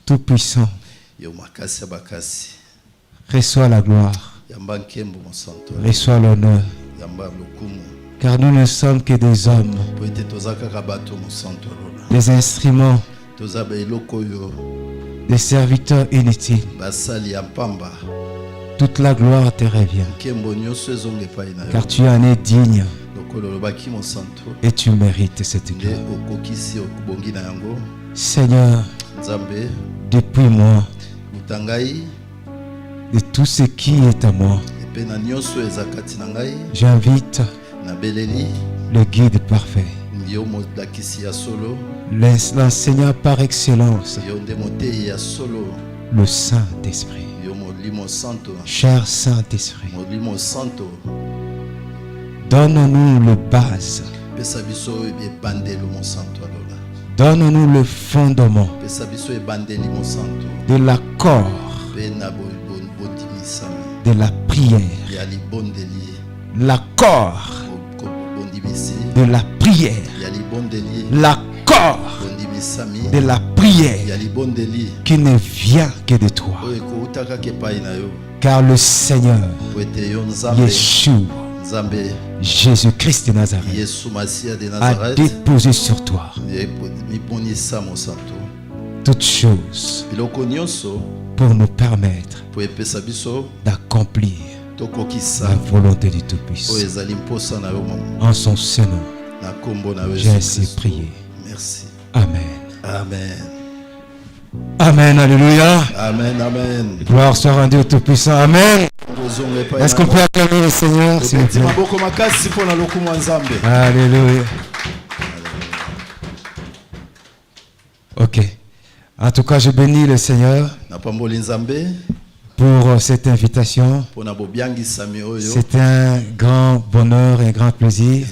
Tout-puissant, reçois la gloire, reçois l'honneur, car nous ne sommes que des hommes, des instruments, des serviteurs inutiles. Toute la gloire te revient, car tu en es digne et tu mérites cette gloire. Seigneur, depuis-moi de tout ce qui est à moi, j'invite le guide parfait, l'enseignant par excellence, le Saint-Esprit. Cher Saint-Esprit, donne-nous le base, donne-nous le fondement de l'accord, de la prière, l'accord de la prière, l'accord de la prière qui ne vient que de toi, car le Seigneur Yeshua, Jésus-Christ de Nazareth, a déposé sur toi toutes choses pour nous permettre d'accomplir la volonté du Tout-Puissant. En son Saint nom, j'ai ainsi prié. Merci. Amen. Amen. Amen. Alléluia. Amen. Amen. Gloire soit rendue au Tout-Puissant. Amen. Est-ce qu'on peut acclamer le Seigneur, s'il vous plaît? Alléluia. Ok. En tout cas, je bénis le Seigneur pour cette invitation. C'est un grand bonheur et un grand plaisir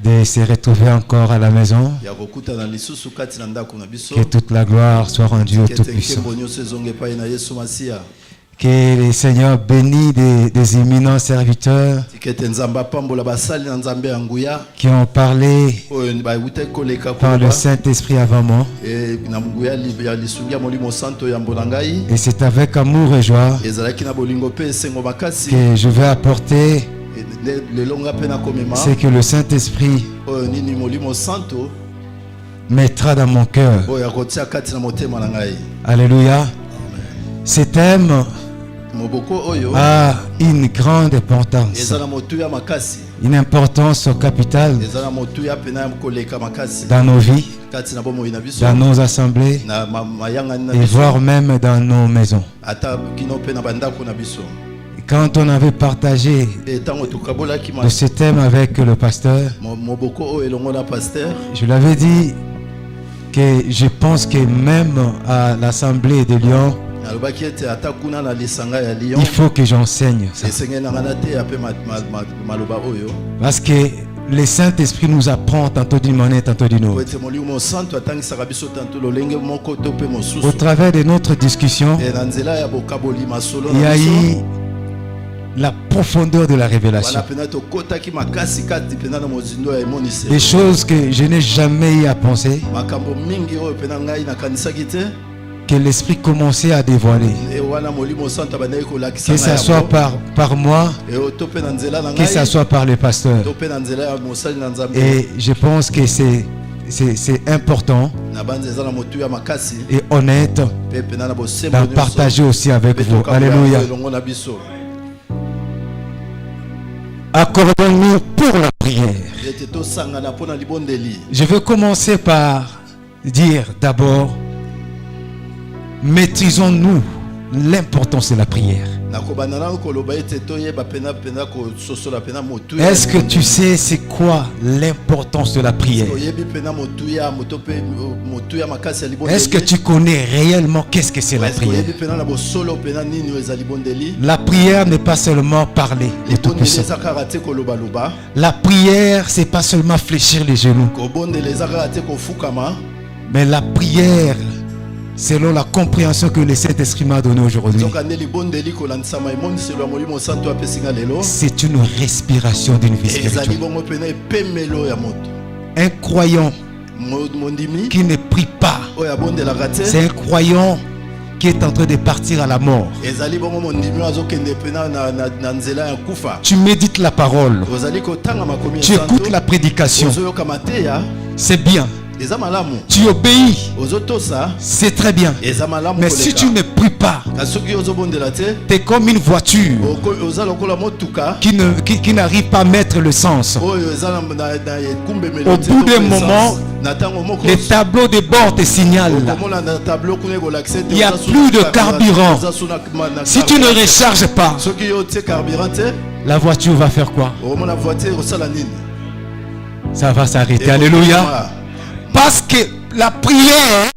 de se retrouver encore à la maison. Que toute la gloire soit rendue au Tout-Puissant. Que le Seigneur bénisse des éminents serviteurs qui ont parlé par le Saint-Esprit avant moi. Et c'est avec amour et joie que je vais apporter ce que le Saint-Esprit mettra dans mon cœur. Alléluia. Ce thème a une grande importance, une importance capitale dans nos vies, dans nos assemblées et voire même dans nos maisons. Quand on avait partagé de ce thème avec le pasteur, je lui avais dit que je pense que même à l'assemblée de Lyon, il faut que j'enseigne ça. Parce que le Saint-Esprit nous apprend tantôt d'une manière, tantôt d'une autre. Au travers de notre discussion, il y a eu la profondeur de la révélation. Des choses que je n'ai jamais eu à penser, que l'Esprit commençait à dévoiler. Que ce soit par moi, que ce soit par les pasteurs. Et je pense que c'est important et honnête d'en partager aussi avec vous. Alléluia. Accordons-nous pour la prière. Je veux commencer par dire d'abord, maîtrisons-nous l'importance de la prière. Est-ce que tu sais c'est quoi l'importance de la prière? Est-ce que tu connais réellement qu'est-ce que c'est la prière? La prière n'est pas seulement parler de Tout-Puissant. La prière, c'est pas seulement fléchir les genoux. Mais la prière, selon la compréhension que le Saint-Esprit m'a donnée aujourd'hui, c'est une respiration d'une vie spirituelle. Un croyant qui ne prie pas. C'est un croyant qui est en train de partir à la mort. Tu médites la parole. Tu écoutes la prédication. C'est bien. Tu obéis. C'est très bien. Mais si tu ne pries pas, tu es comme une voiture qui n'arrive pas à mettre le sens. Au bout d'un moment, les tableaux de bord te signalent. Il n'y a plus de carburant. Si tu ne recharges pas, la voiture va faire quoi? Ça va s'arrêter. Alléluia. Parce que la prière,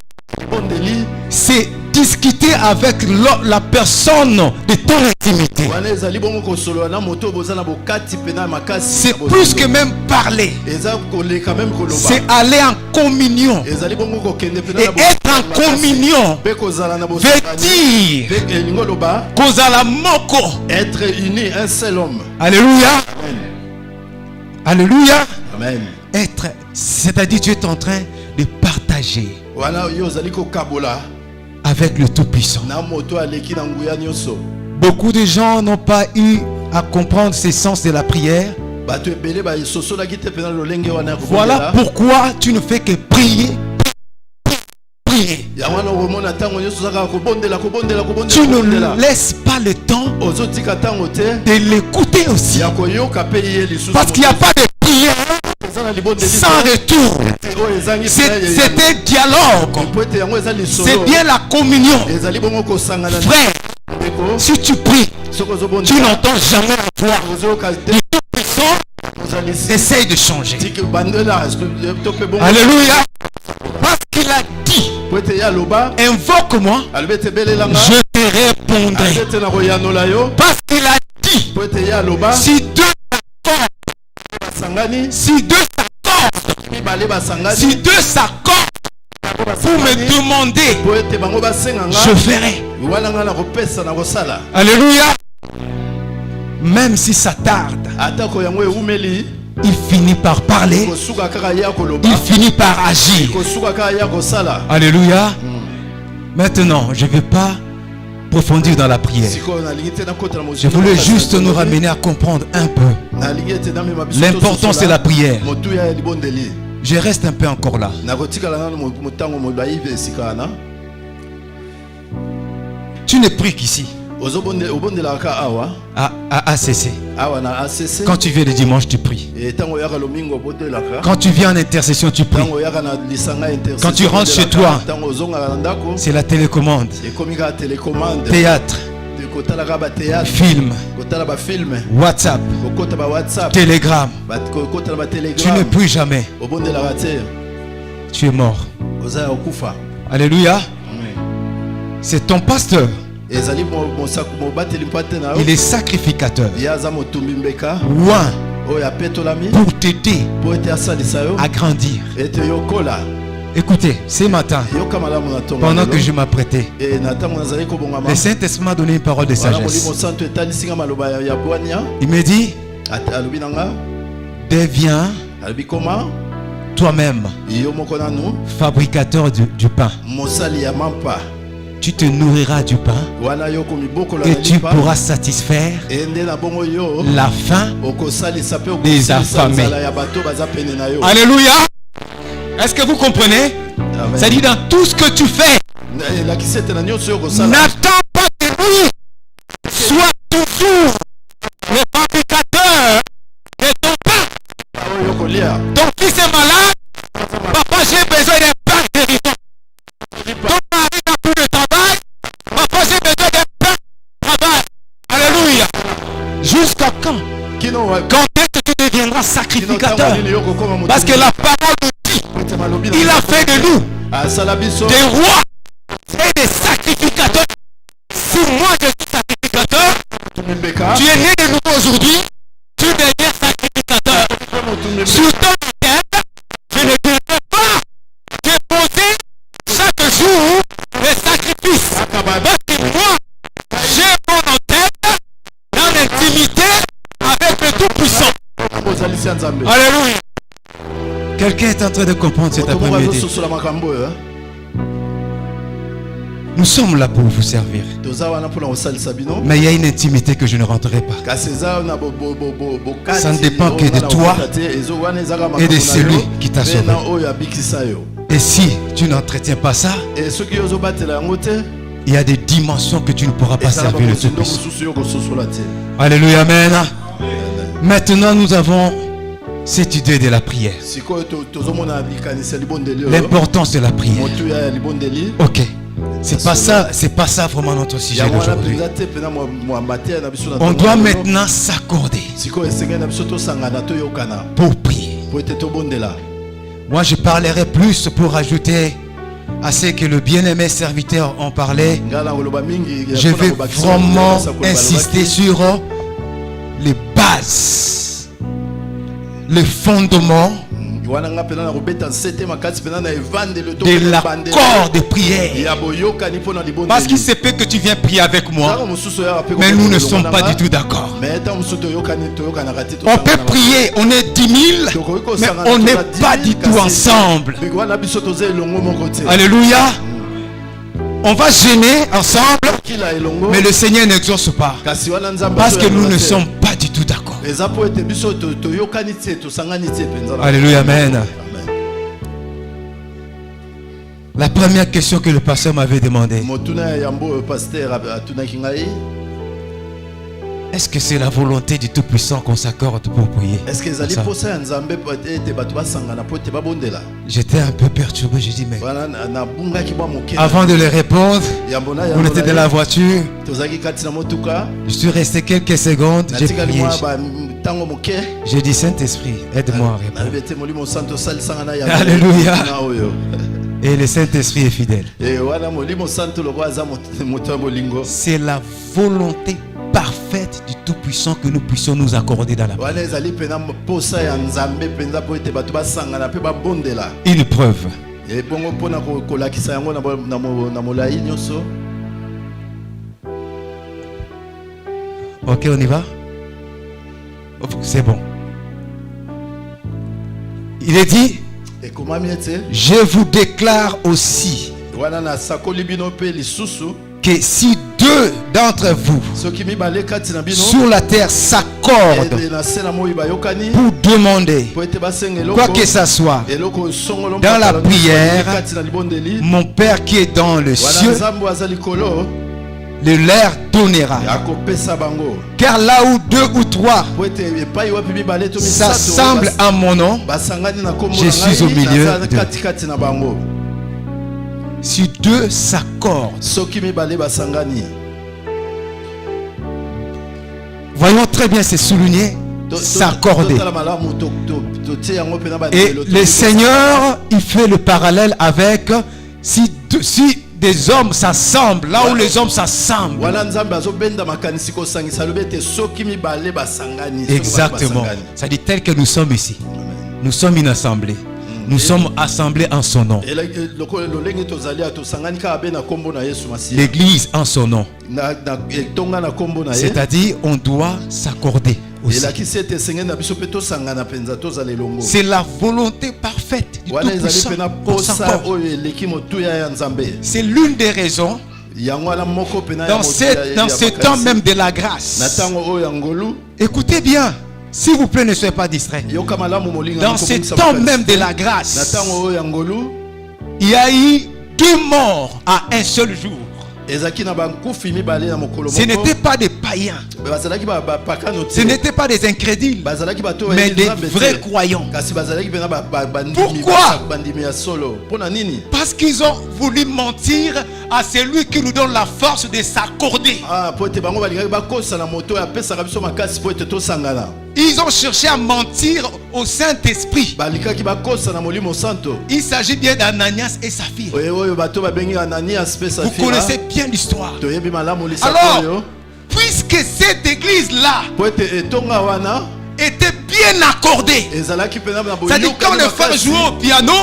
c'est discuter avec la personne de ton intimité. C'est plus que même parler. C'est aller en communion. Et être en communion veut dire être uni, un seul homme. Alléluia. Alléluia. Amen. Être, c'est-à-dire tu es en train de partager avec le Tout-Puissant. Beaucoup de gens n'ont pas eu à comprendre ce sens de la prière. Voilà pourquoi tu ne fais que prier. Tu ne laisses pas le temps de l'écouter aussi. Parce qu'il n'y a pas de prière sans retour. C'est un dialogue. C'est bien la communion. Frère, si tu pries, tu n'entends jamais la voix du Tout-Puissant. Essaye de changer. Alléluia. Parce qu'il a dit, invoque-moi, je te répondrai. Parce qu'il a dit, si deux s'accordent pour me demander, je ferai. Alléluia. Même si ça tarde, il finit par parler. Il finit par agir. Alléluia. Maintenant, je ne vais pas approfondir dans la prière. Je voulais juste nous ramener à comprendre un peu l'importance de la prière. Je reste un peu encore là. Tu ne pries qu'ici. À ACC. Quand tu viens le dimanche, tu pries. Quand tu viens en intercession, tu pries. Quand tu rentres chez toi, c'est la télécommande. Théâtre. Film. WhatsApp. Telegram. Tu ne pries jamais. Tu es mort. Alléluia. C'est ton pasteur. Il est sacrificateur. Ouin. Pour t'aider à grandir. Écoutez, ce matin, pendant que je m'apprêtais, le Saint-Esprit m'a donné une parole de sagesse. Il me dit, deviens toi-même fabricateur du pain. Tu te nourriras du pain et tu pourras satisfaire la faim des affamés. Alléluia. Est-ce que vous comprenez? Ça dit dans tout ce que tu fais, n'attends pas de lui. Sois toujours le fabricateur de ton pain. Ton fils est malade. Papa, j'ai besoin d'un pain guérissant. Ton mari n'a plus de travail. Papa, j'ai besoin d'un pain travail. Alléluia. Jusqu'à quand? Quand est-ce que tu deviendras sacrificateur? Parce que la parole nous dit, il a fait de nous des rois et des sacrificateurs. Si moi je suis sacrificateur, tu es né de nouveau aujourd'hui, tu deviens sacrificateur. Sur ton tête, je ne devrais pas déposer chaque jour les sacrifices. Parce que moi, j'ai mon tête dans l'intimité avec le Tout-Puissant. Alléluia. Quelqu'un est en train de comprendre cet après-midi. Nous sommes là pour vous servir. Mais il y a une intimité que je ne rentrerai pas. Ça ne dépend que de toi et de celui qui t'a sauvé. Et si tu n'entretiens pas ça, il y a des dimensions que tu ne pourras pas servir le Tout-Puissant. Alléluia, amen. Maintenant, nous avons cette idée de la prière. L'importance de la prière. Ok. C'est pas ça vraiment notre sujet d'aujourd'hui. On doit maintenant s'accorder pour prier. Moi, je parlerai plus pour ajouter à ce que le bien-aimé serviteur en parlait. Je vais vraiment insister sur les bases, les fondements de l'accord de prière. Parce qu'il se peut que tu viens prier avec moi, mais nous ne sommes pas du tout d'accord. On peut prier, on est 10 000, mais on n'est pas du tout ensemble. Alléluia. On va gêner ensemble, mais le Seigneur n'exauce pas. Parce que nous ne sommes pas du tout d'accord. Alléluia, amen. La première question que le pasteur m'avait demandé: est-ce que c'est la volonté du Tout-Puissant qu'on s'accorde pour prier? J'étais un peu perturbé. J'ai dit, mais avant de les répondre, on était dans la voiture. Je suis resté quelques secondes. J'ai prié. J'ai dit, Saint-Esprit, aide-moi à répondre. Alléluia. Et le Saint-Esprit est fidèle. C'est la volonté parfaite du Tout-Puissant que nous puissions nous accorder dans la prière. Une preuve. Ok, on y va? C'est bon. Il est dit, je vous déclare aussi que si deux d'entre vous sur la terre s'accordent pour demander quoi que ce soit dans la prière, mon Père qui est dans le ciel le leur donnera. Car là où deux ou trois s'assemblent en mon nom, je suis au milieu d'eux. Si deux s'accordent, voyons très bien, c'est souligné, s'accorder. Et le Seigneur, il fait le parallèle avec si des hommes s'assemblent, là où les hommes s'assemblent. Exactement. Ça dit tel que nous sommes ici. Nous sommes une assemblée. Nous sommes assemblés en son nom. L'église en son nom. C'est-à-dire, on doit s'accorder aussi. C'est la volonté parfaite du Tout-Puissant qu'on s'accorde. C'est l'une des raisons dans ce temps même de la grâce. Écoutez bien. S'il vous plaît, ne soyez pas distraits. Dans ce temps même de la grâce, il y a eu 2 morts à un seul jour. Ce n'étaient pas des païens. Ce n'étaient pas des incrédules, mais des vrais croyants. Pourquoi? Parce qu'ils ont voulu mentir à celui qui nous donne la force de s'accorder. Ils ont cherché à mentir au Saint-Esprit. Il s'agit bien d'Ananias et Saphir. Vous connaissez bien l'histoire. Alors, puisque cette église-là était bien bien accordé. C'est-à-dire quand le frère jouait au piano,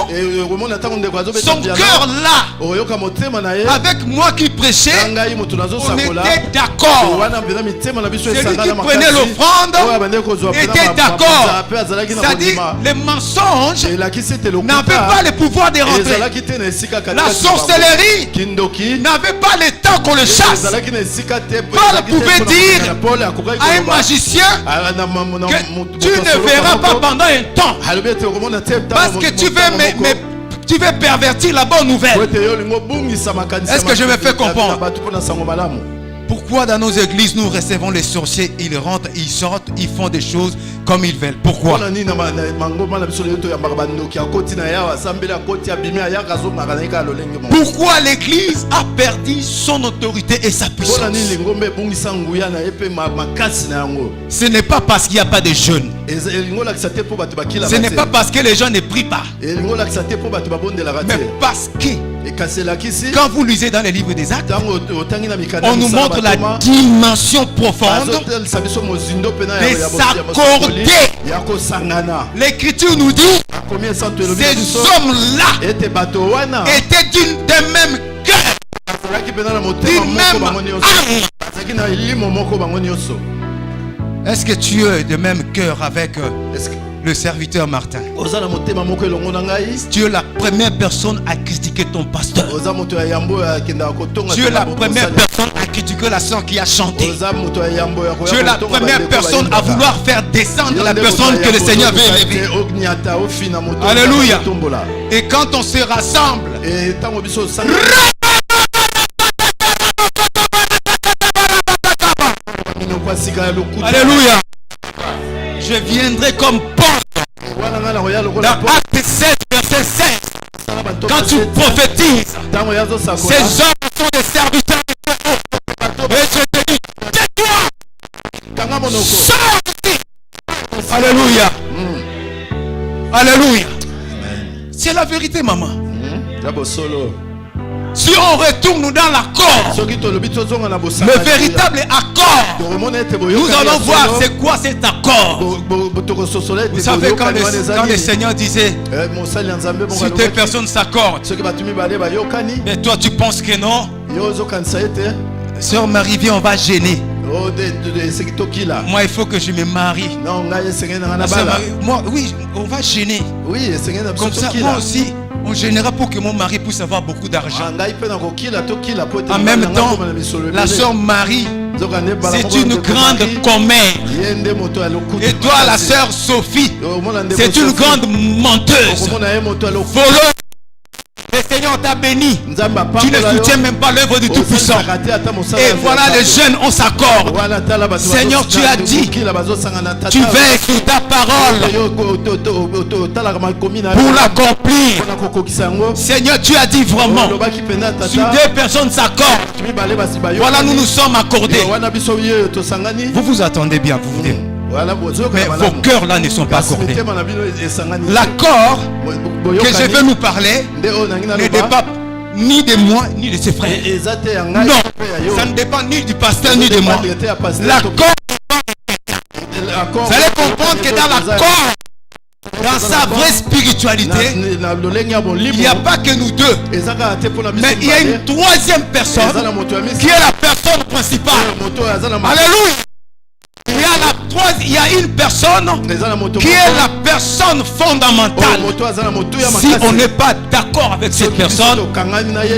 son cœur là, avec moi qui prêchais, on était d'accord. Celui qui prenait l'offrande était d'accord. C'est-à-dire les mensonges n'avaient pas le pouvoir de rentrer. La sorcellerie n'avait pas le temps qu'on le chasse. Paul pouvait dire à un magicien que tu ne verras pas pendant un temps parce que tu veux pervertir la bonne nouvelle. Est-ce que je me fais comprendre? Pourquoi dans nos églises nous recevons les sorciers? Ils rentrent, ils sortent, ils font des choses comme ils veulent. Pourquoi? Pourquoi l'église a perdu son autorité et sa puissance? Ce n'est pas parce qu'il n'y a pas de jeûne. Ce n'est pas parce que les gens ne prient pas. Mais parce que quand vous lisez dans les livres des Actes, on nous montre la dimension profonde de s'accorder. L'Écriture nous dit ces hommes-là étaient d'un même cœur, d'une même âme. Est-ce que tu es de même cœur avec le serviteur Martin? Tu es la première personne à critiquer ton pasteur. Tu es la première personne à critiquer la sœur qui a chanté. Tu es la première personne à vouloir faire descendre la personne que le Seigneur veut élever. Alléluia. Et quand on se rassemble, alléluia, je viendrai comme Paul dans Acte 16 verset 16. Quand tu prophétises, ces hommes sont des serviteurs de Dieu. Et je te dis, tais-toi, sors d'ici. Alléluia. Alléluia. C'est la vérité, maman. Si on retourne dans l'accord, le véritable accord, nous allons voir c'est quoi cet accord. Vous savez quand le Seigneur disait si deux personnes s'accordent, mais toi tu penses que non, Sœur Marie, viens, on va gêner. Moi il faut que je me marie. Moi oui, on va gêner. Comme ça moi aussi on gênera pour que mon mari puisse avoir beaucoup d'argent. En même temps, la sœur Marie, c'est une grande commère. Et toi, la sœur Sophie, c'est une grande menteuse. Voleuse. Le Seigneur t'a béni. Tu ne soutiens même pas l'œuvre du Tout-Puissant. Et voilà les jeunes, on s'accorde. Seigneur, tu as dit, tu veilles sur ta parole pour l'accomplir. Seigneur, tu as dit vraiment, si deux personnes s'accordent, voilà, nous nous sommes accordés. Vous vous attendez bien, vous voulez. Mais vos cœurs là ne sont pas accordés. L'accord que je veux nous parler ne dépend ni de moi ni de ses frères. Non, ça ne dépend ni du pasteur ni de moi. L'accord, vous allez comprendre que dans l'accord, dans sa vraie spiritualité, il n'y a pas que nous deux, mais il y a une troisième personne qui est la personne principale. Alléluia. Il y a une personne qui est la personne fondamentale. Si on n'est pas d'accord avec cette personne,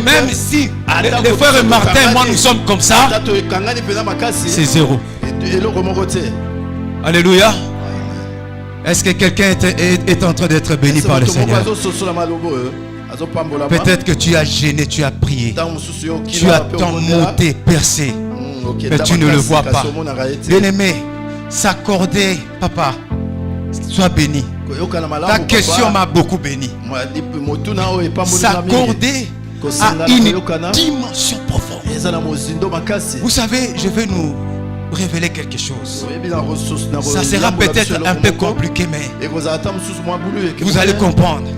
même si les frères Martin et moi nous sommes comme ça, c'est zéro. Alléluia. Est-ce que quelqu'un est en train d'être béni par le Seigneur? Peut-être que tu as gêné, tu as prié, tu as tant monté, percé, mais tu ne le vois pas. Bien-aimé, s'accorder, papa, sois béni. Ta question m'a beaucoup béni. S'accorder à une dimension profonde. Vous savez, je vais nous révéler quelque chose. Ça sera peut-être un peu compliqué, mais vous allez comprendre.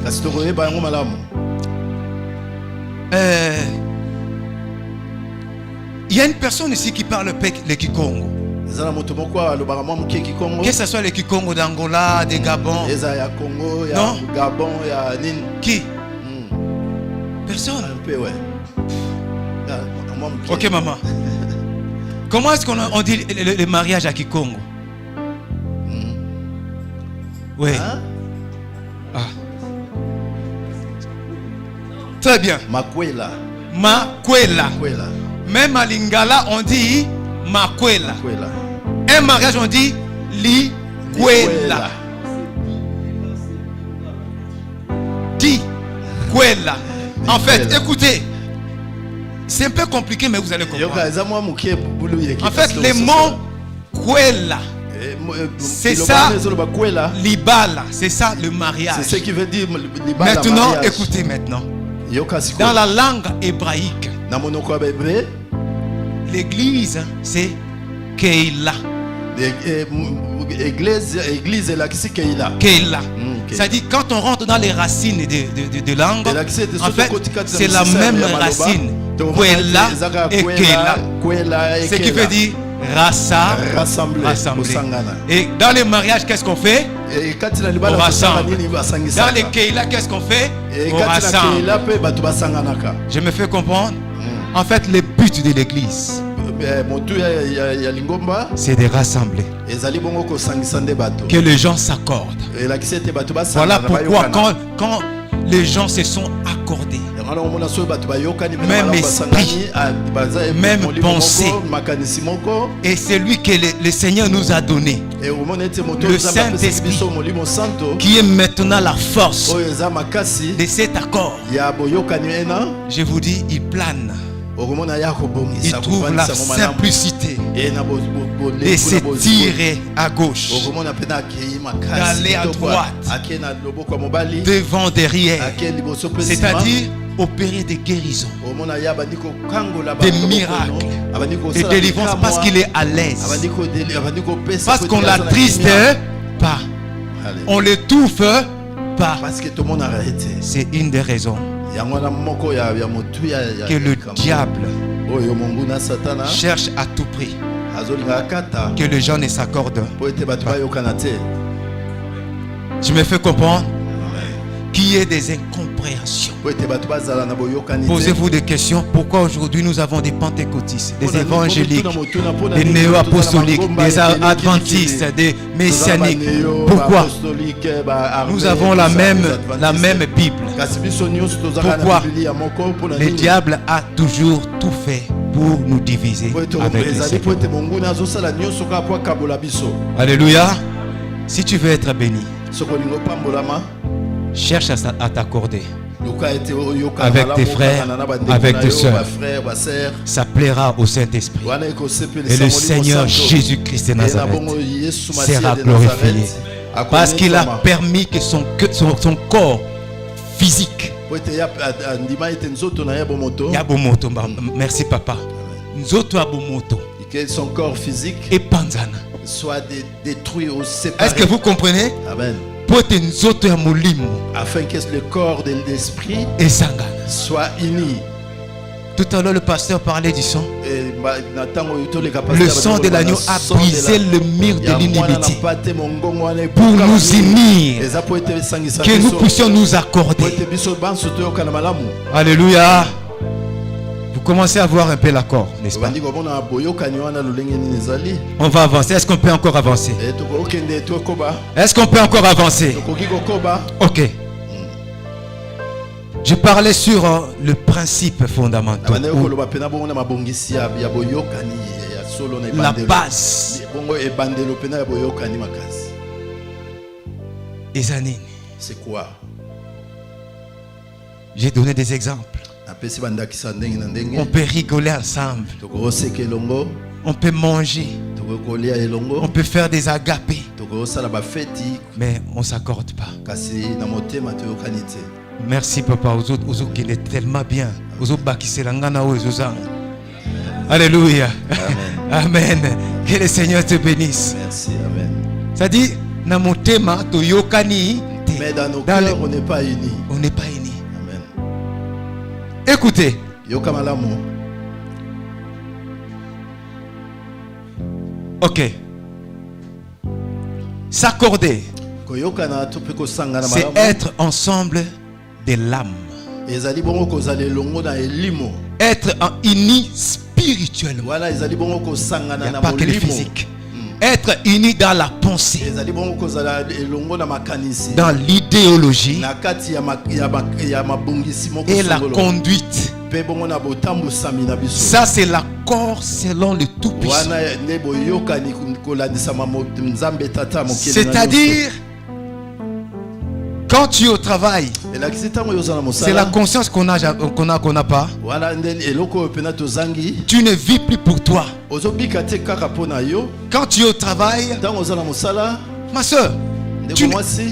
Il y a une personne ici qui parle le Kikongo. Que ce soit les Kikongo d'Angola, des Gabon. Non. Qui? Personne. Ok, maman. Comment est-ce qu'on dit le mariage à Kikongo? Oui. Ah. Très bien. Makwela. Même à Lingala, on dit Makwela. Un mariage, on dit Likwela. Kwela. En fait, écoutez, c'est un peu compliqué, mais vous allez comprendre. En fait, les mots Kwela, c'est ça, Libala, c'est ça le mariage. C'est ce qui veut dire Libala. Maintenant, écoutez maintenant. Dans la langue hébraïque, l'église, c'est Keila. Église là, c'est Keila. Ça dit quand on rentre dans les racines de langue, en fait, c'est la même racine. Kwela et Keila. Ce qui veut dire rassembler. Et dans les mariages, qu'est-ce qu'on fait? On rassemble. Dans les Keila, qu'est-ce qu'on fait? On rassemble. Je me fais comprendre. En fait, le but de l'église, c'est de rassembler. Que les gens s'accordent. Voilà pourquoi quand les gens se sont accordés, même esprit, même pensée, et c'est lui que le Seigneur nous a donné, le Saint-Esprit, qui est maintenant la force de cet accord. Je vous dis, il plane. Il trouve la simplicité de se tirer à gauche, d'aller à droite, devant, derrière, c'est-à-dire opérer des guérisons, des miracles, des délivrances, parce qu'il est à l'aise, parce qu'on l'attriste pas, on l'étouffe pas. C'est une des raisons que le diable cherche à tout prix que les gens ne s'accordent pas. Je me fais comprendre qu'il y ait des incompréhensions. Posez-vous des questions. Pourquoi aujourd'hui nous avons des pentecôtistes, des évangéliques, des néo-apostoliques, des adventistes, des messianiques? Pourquoi nous avons la même Bible? Pourquoi le diable a toujours tout fait pour nous diviser avec les Seigneurs? Alléluia. Si tu veux être béni, cherche à t'accorder avec tes frères, avec tes soeurs. Ça plaira au Saint-Esprit. Et le Seigneur Jésus-Christ de Nazareth sera glorifié. Parce qu'il a permis que son corps physique. Merci papa. Que son corps physique soit détruit ou séparé. Est-ce que vous comprenez? Amen. Afin que le corps de l'esprit soit uni. Tout à l'heure, le pasteur parlait du sang. Le sang de l'agneau a brisé le mur de l'inimitié pour nous unir, que nous puissions nous accorder. Alléluia. Vous commencez à voir un peu l'accord, n'est-ce pas? On va avancer. Est-ce qu'on peut encore avancer? Est-ce qu'on peut encore avancer? Ok. Je parlais sur le principe fondamental. La base. Ezanine. C'est quoi? J'ai donné des exemples. On peut rigoler ensemble. On peut manger. On peut faire des agapés. Mais on ne s'accorde pas. Merci papa aux autres qui est tellement bien. Aux autres qui se Alléluia. Amen. Que le Seigneur te bénisse. Merci. Amen. Ça dit, mais dans nos cœurs, on n'est pas unis. On n'est pas unis. Amen. Écoutez. Ok. S'accorder, c'est être ensemble de l'âme. Être unis spirituellement. Il n'y a pas que le physique. Être unis dans la pensée, dans l'idéologie et la conduite. Ça, c'est l'accord selon le Tout-Puissant. C'est-à-dire, quand tu es au travail, c'est la conscience qu'on n'a pas. Tu ne vis plus pour toi. Quand tu es au travail, ma soeur,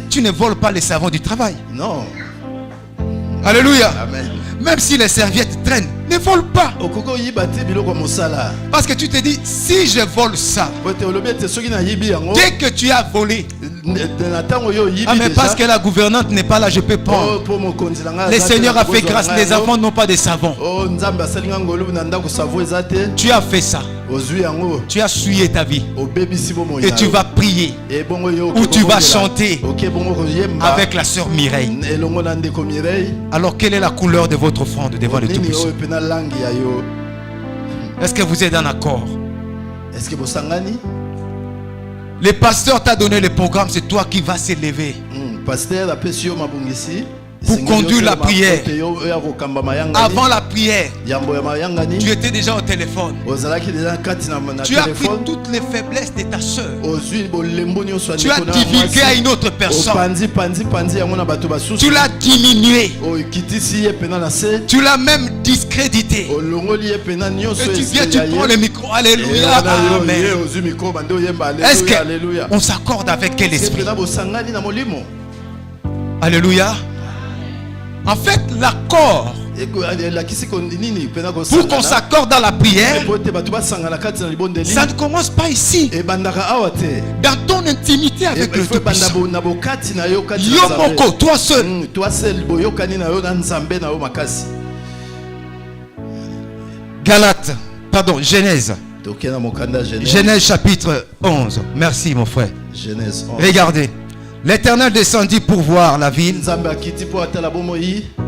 tu ne voles pas les savons du travail. Non. Alléluia. Amen. Même si les serviettes traînent, ne vole pas. Parce que tu te dis, si je vole ça, dès que tu as volé, ah mais parce que la gouvernante n'est pas là, je peux prendre. Le Seigneur a fait grâce, les enfants n'ont pas de savon. Tu as fait ça. Tu as souillé ta vie. Et tu vas prier. Ou tu vas chanter avec la sœur Mireille. Alors quelle est la couleur de votre offrande devant le Tout-Puissant? Est-ce que vous êtes en accord? Le pasteur t'a donné le programme, c'est toi qui vas s'élever pour conduire la prière. Avant la prière, tu étais déjà au téléphone. Tu as pris toutes les faiblesses de ta soeur. Tu as divulgué à une autre personne. Tu l'as diminué. Tu l'as même discrédité. Et tu viens, tu prends le micro. Alléluia. Amen. Est-ce qu'on s'accorde avec quel esprit? Alléluia. En fait, l'accord, pour qu'on s'accorde dans la prière, ça ne commence pas ici. Dans ton intimité avec le Tout-Puissant. Yomoko, toi seul. Galates, pardon, Genèse. Genèse chapitre 11. Merci mon frère. Genèse 11. Regardez. L'Éternel descendit pour voir la ville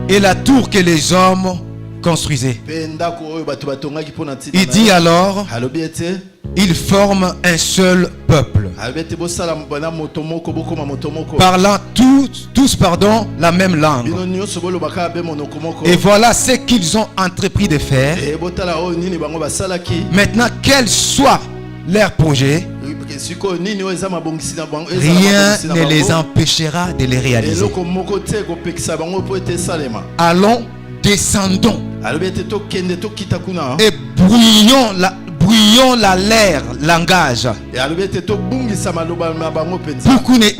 et la tour que les hommes construisaient. Il dit alors, ils forment un seul peuple, parlant tous la même langue. Et voilà ce qu'ils ont entrepris de faire. Maintenant, quel soit leur projet, rien ne les empêchera de les réaliser. Allons, descendons et brouillons l'air, langage,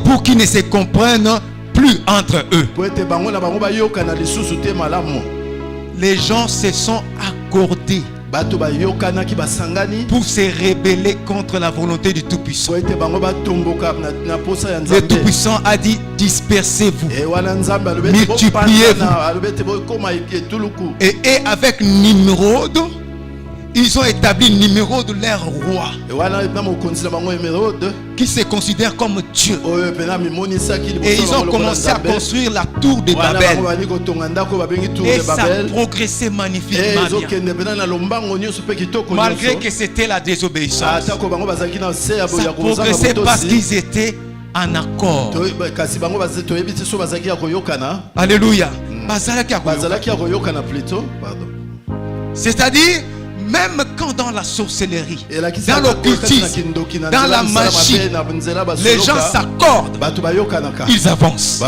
pour qu'ils ne se comprennent plus entre eux. Les gens se sont accordés pour se rebeller contre la volonté du Tout-Puissant. Le Tout-Puissant a dit, dispersez-vous, multipliez-vous. Et avec Nimrod, ils ont établi Nimrod leur roi, qui se considère comme Dieu. Et ils ont commencé à construire la tour de Babel. Et ça progressait magnifiquement bien. Malgré que c'était la désobéissance, ça progressait parce qu'ils étaient en accord. Alléluia. C'est-à-dire, même quand dans la sorcellerie, dans l'occultisme, dans la magie, les gens s'accordent, ils avancent.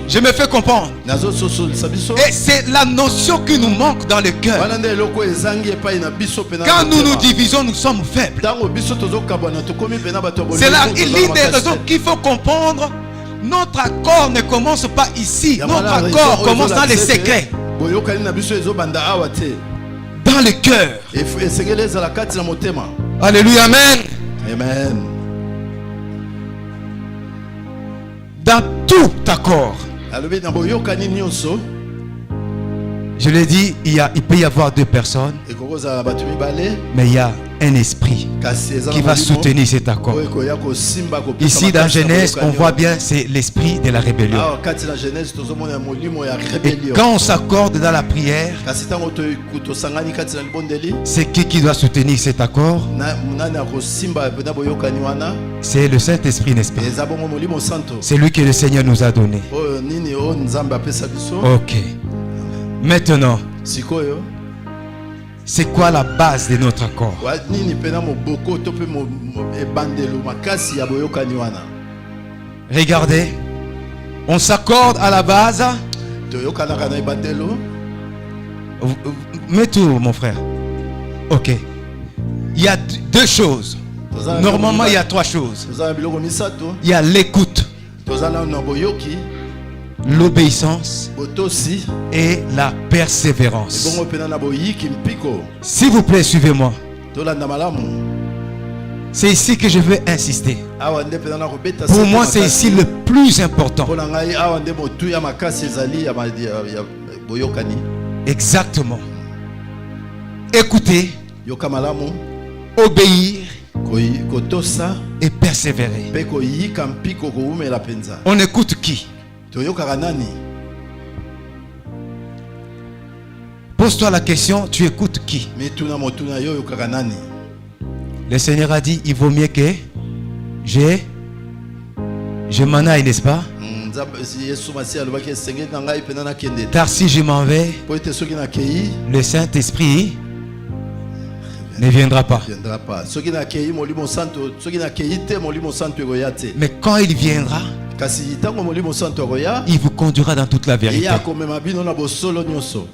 Je me fais comprendre. Et c'est la notion qui nous manque dans le cœur. Quand nous nous divisons, nous sommes faibles. C'est là l'une des raisons qu'il faut comprendre. Notre accord ne commence pas ici. Notre accord commence dans les secrets, dans le cœur. Alléluia, amen. Amen. Dans tout accord, je l'ai dit, il peut y avoir deux personnes, mais il y a un esprit qui va soutenir cet accord. Ici dans Genèse, on voit bien, c'est l'esprit de la rébellion. Et quand on s'accorde dans la prière, c'est qui doit soutenir cet accord? C'est le Saint-Esprit, n'est-ce pas? C'est lui que le Seigneur nous a donné. Ok. Maintenant, c'est quoi la base de notre accord? Regardez, on s'accorde à la base. Mets tout, mon frère. Ok. Il y a deux choses. Normalement, il y a trois choses. Il y a l'écoute, l'obéissance et la persévérance. S'il vous plaît, suivez-moi. C'est ici que je veux insister. Pour moi, c'est ici le plus important. Exactement. Écoutez, obéir et persévérer. On écoute qui? Pose-toi la question, tu écoutes qui? Le Seigneur a dit, il vaut mieux que je m'en aille, n'est-ce pas? Car si je m'en vais, le Saint-Esprit ne viendra pas. Mais quand il viendra, il vous conduira dans toute la vérité.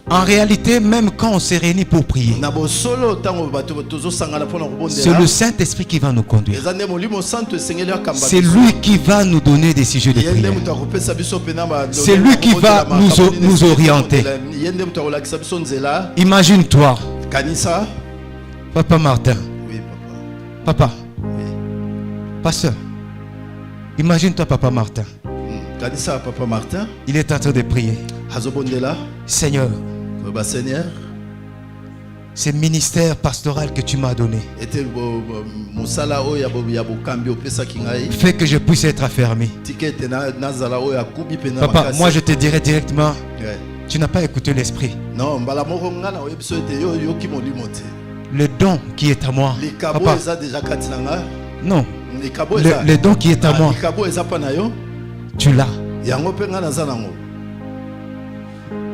En réalité, même quand on se réunit pour prier, c'est le Saint-Esprit qui va nous conduire. C'est lui qui va nous donner des sujets de prière. C'est lui qui va nous orienter. Imagine-toi, Papa Martin. Oui, papa. Papa. Oui. Pasteur. Imagine-toi, Papa Martin. Papa Martin. Il est en train de prier. Seigneur. Ce ministère pastoral que tu m'as donné, fait que je puisse être affermi. Papa, moi je te dirais directement, tu n'as pas écouté l'esprit. Le don qui est à moi, papa. Non, le don qui est à moi, tu l'as.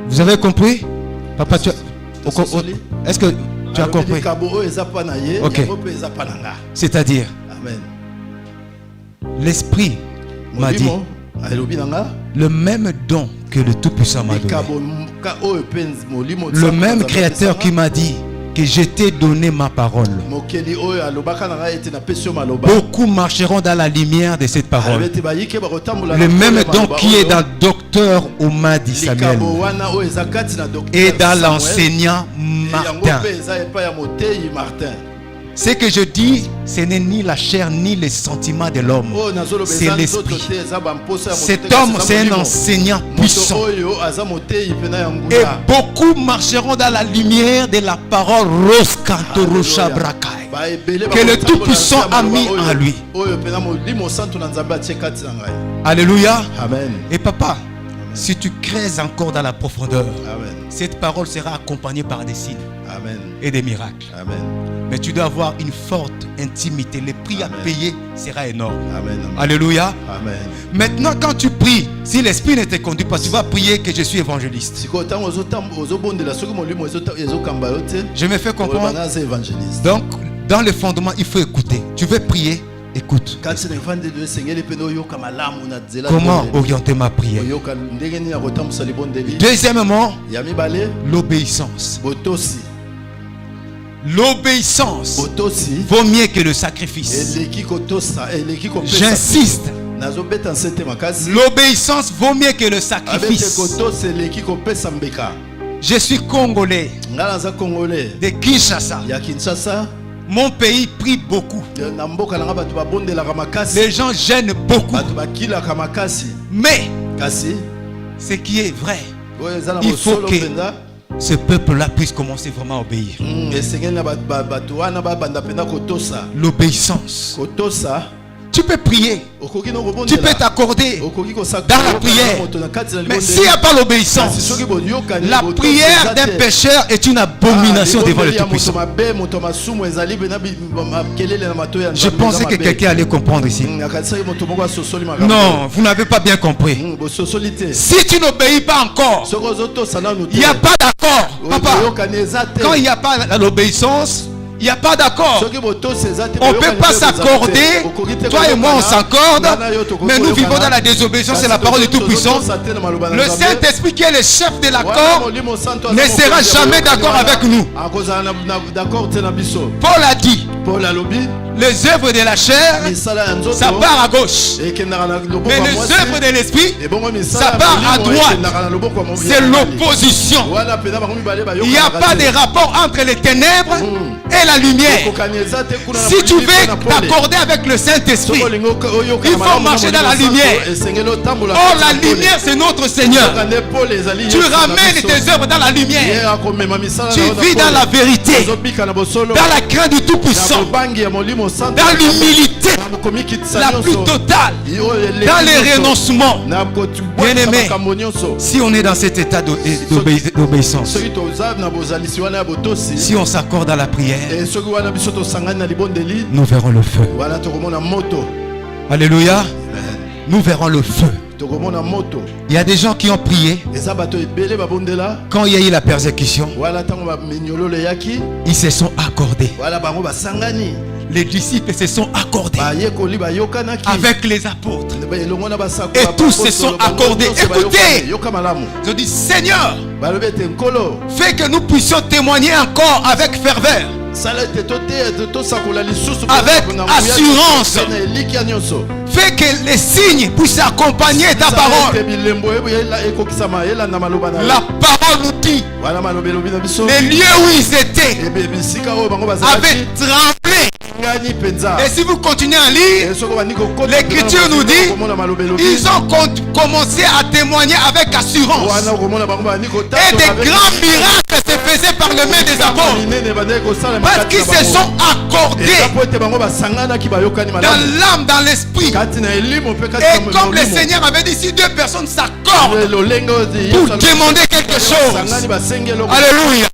Vous avez compris? Papa, est-ce que tu as compris? Ok. C'est-à-dire, l'esprit m'a dit, le même don que le Tout-Puissant m'a donné, le même Créateur qui m'a dit que je t'ai donné ma parole. Beaucoup marcheront dans la lumière de cette parole. Le même don qui est dans Docteur Oumadi Samuel et dans l'enseignant Martin. Ce que je dis, ce n'est ni la chair ni les sentiments de l'homme, c'est l'esprit. Cet homme, c'est un enseignant puissant. Et beaucoup marcheront dans la lumière de la parole que le Tout-Puissant a mis en lui. Alléluia. Amen. Et papa, si tu crées encore dans la profondeur, cette parole sera accompagnée par des signes et des miracles. Amen. Mais tu dois avoir une forte intimité. Le prix à payer sera énorme. Alléluia. Amen. Maintenant, quand tu pries, si l'esprit ne te conduit pas, tu vas prier que je suis évangéliste. Je me fais comprendre. Donc, dans le fondement, il faut écouter. Tu veux prier, écoute. Comment orienter ma prière? Deuxièmement, l'obéissance. L'obéissance vaut mieux que le sacrifice. J'insiste. L'obéissance vaut mieux que le sacrifice. Je suis congolais de Kinshasa. Mon pays prie beaucoup. Les gens gênent beaucoup. Mais ce qui est vrai, il faut que ce peuple-là puisse commencer vraiment à obéir. L'obéissance. Tu peux prier, tu peux t'accorder dans la prière, mais s'il n'y a pas l'obéissance, la prière d'un pécheur est une abomination devant le Tout-Puissant. Je pensais que quelqu'un allait comprendre ici. Non, vous n'avez pas bien compris. Si tu n'obéis pas encore, il n'y a pas d'accord. Papa, quand il n'y a pas l'obéissance, il n'y a pas d'accord. On ne peut pas s'accorder. Toi et moi, on s'accorde. Mais nous vivons dans la désobéissance. C'est la parole du Tout-Puissant. Le Saint-Esprit, qui est le chef de l'accord, ne sera jamais d'accord avec nous. Paul a dit, les œuvres de la chair, ça part à gauche. Mais les œuvres de l'esprit, ça part à droite. C'est l'opposition. Il n'y a pas de rapport entre les ténèbres et la lumière. Si tu veux t'accorder avec le Saint-Esprit, il faut marcher dans la lumière. Oh, la lumière, c'est notre Seigneur. Tu ramènes tes œuvres dans la lumière. Tu vis dans la vérité, dans la crainte du Tout-Puissant, dans l'humilité la plus totale, dans les renoncements. Bien-aimé, si on est dans cet état d'obéissance, si on s'accorde à la prière, nous verrons le feu. Alléluia. Nous verrons le feu. Il y a des gens qui ont prié. Quand il y a eu la persécution, ils se sont accordés. Les disciples se sont accordés avec les apôtres. Et tous se sont accordés. Écoutez, je dis, Seigneur, fais que nous puissions témoigner encore avec ferveur, avec assurance. Fais que les signes puissent accompagner ta parole. La parole nous dit, les lieux où ils étaient avaient tremblé. Et si vous continuez à lire, l'Écriture nous dit, ils ont commencé à témoigner avec assurance. Et des grands miracles se faisaient par les mains des apôtres. Parce qu'ils se sont accordés dans l'âme, dans l'esprit. Et comme le Seigneur avait dit, si deux personnes s'accordent pour demander quelque chose, alléluia.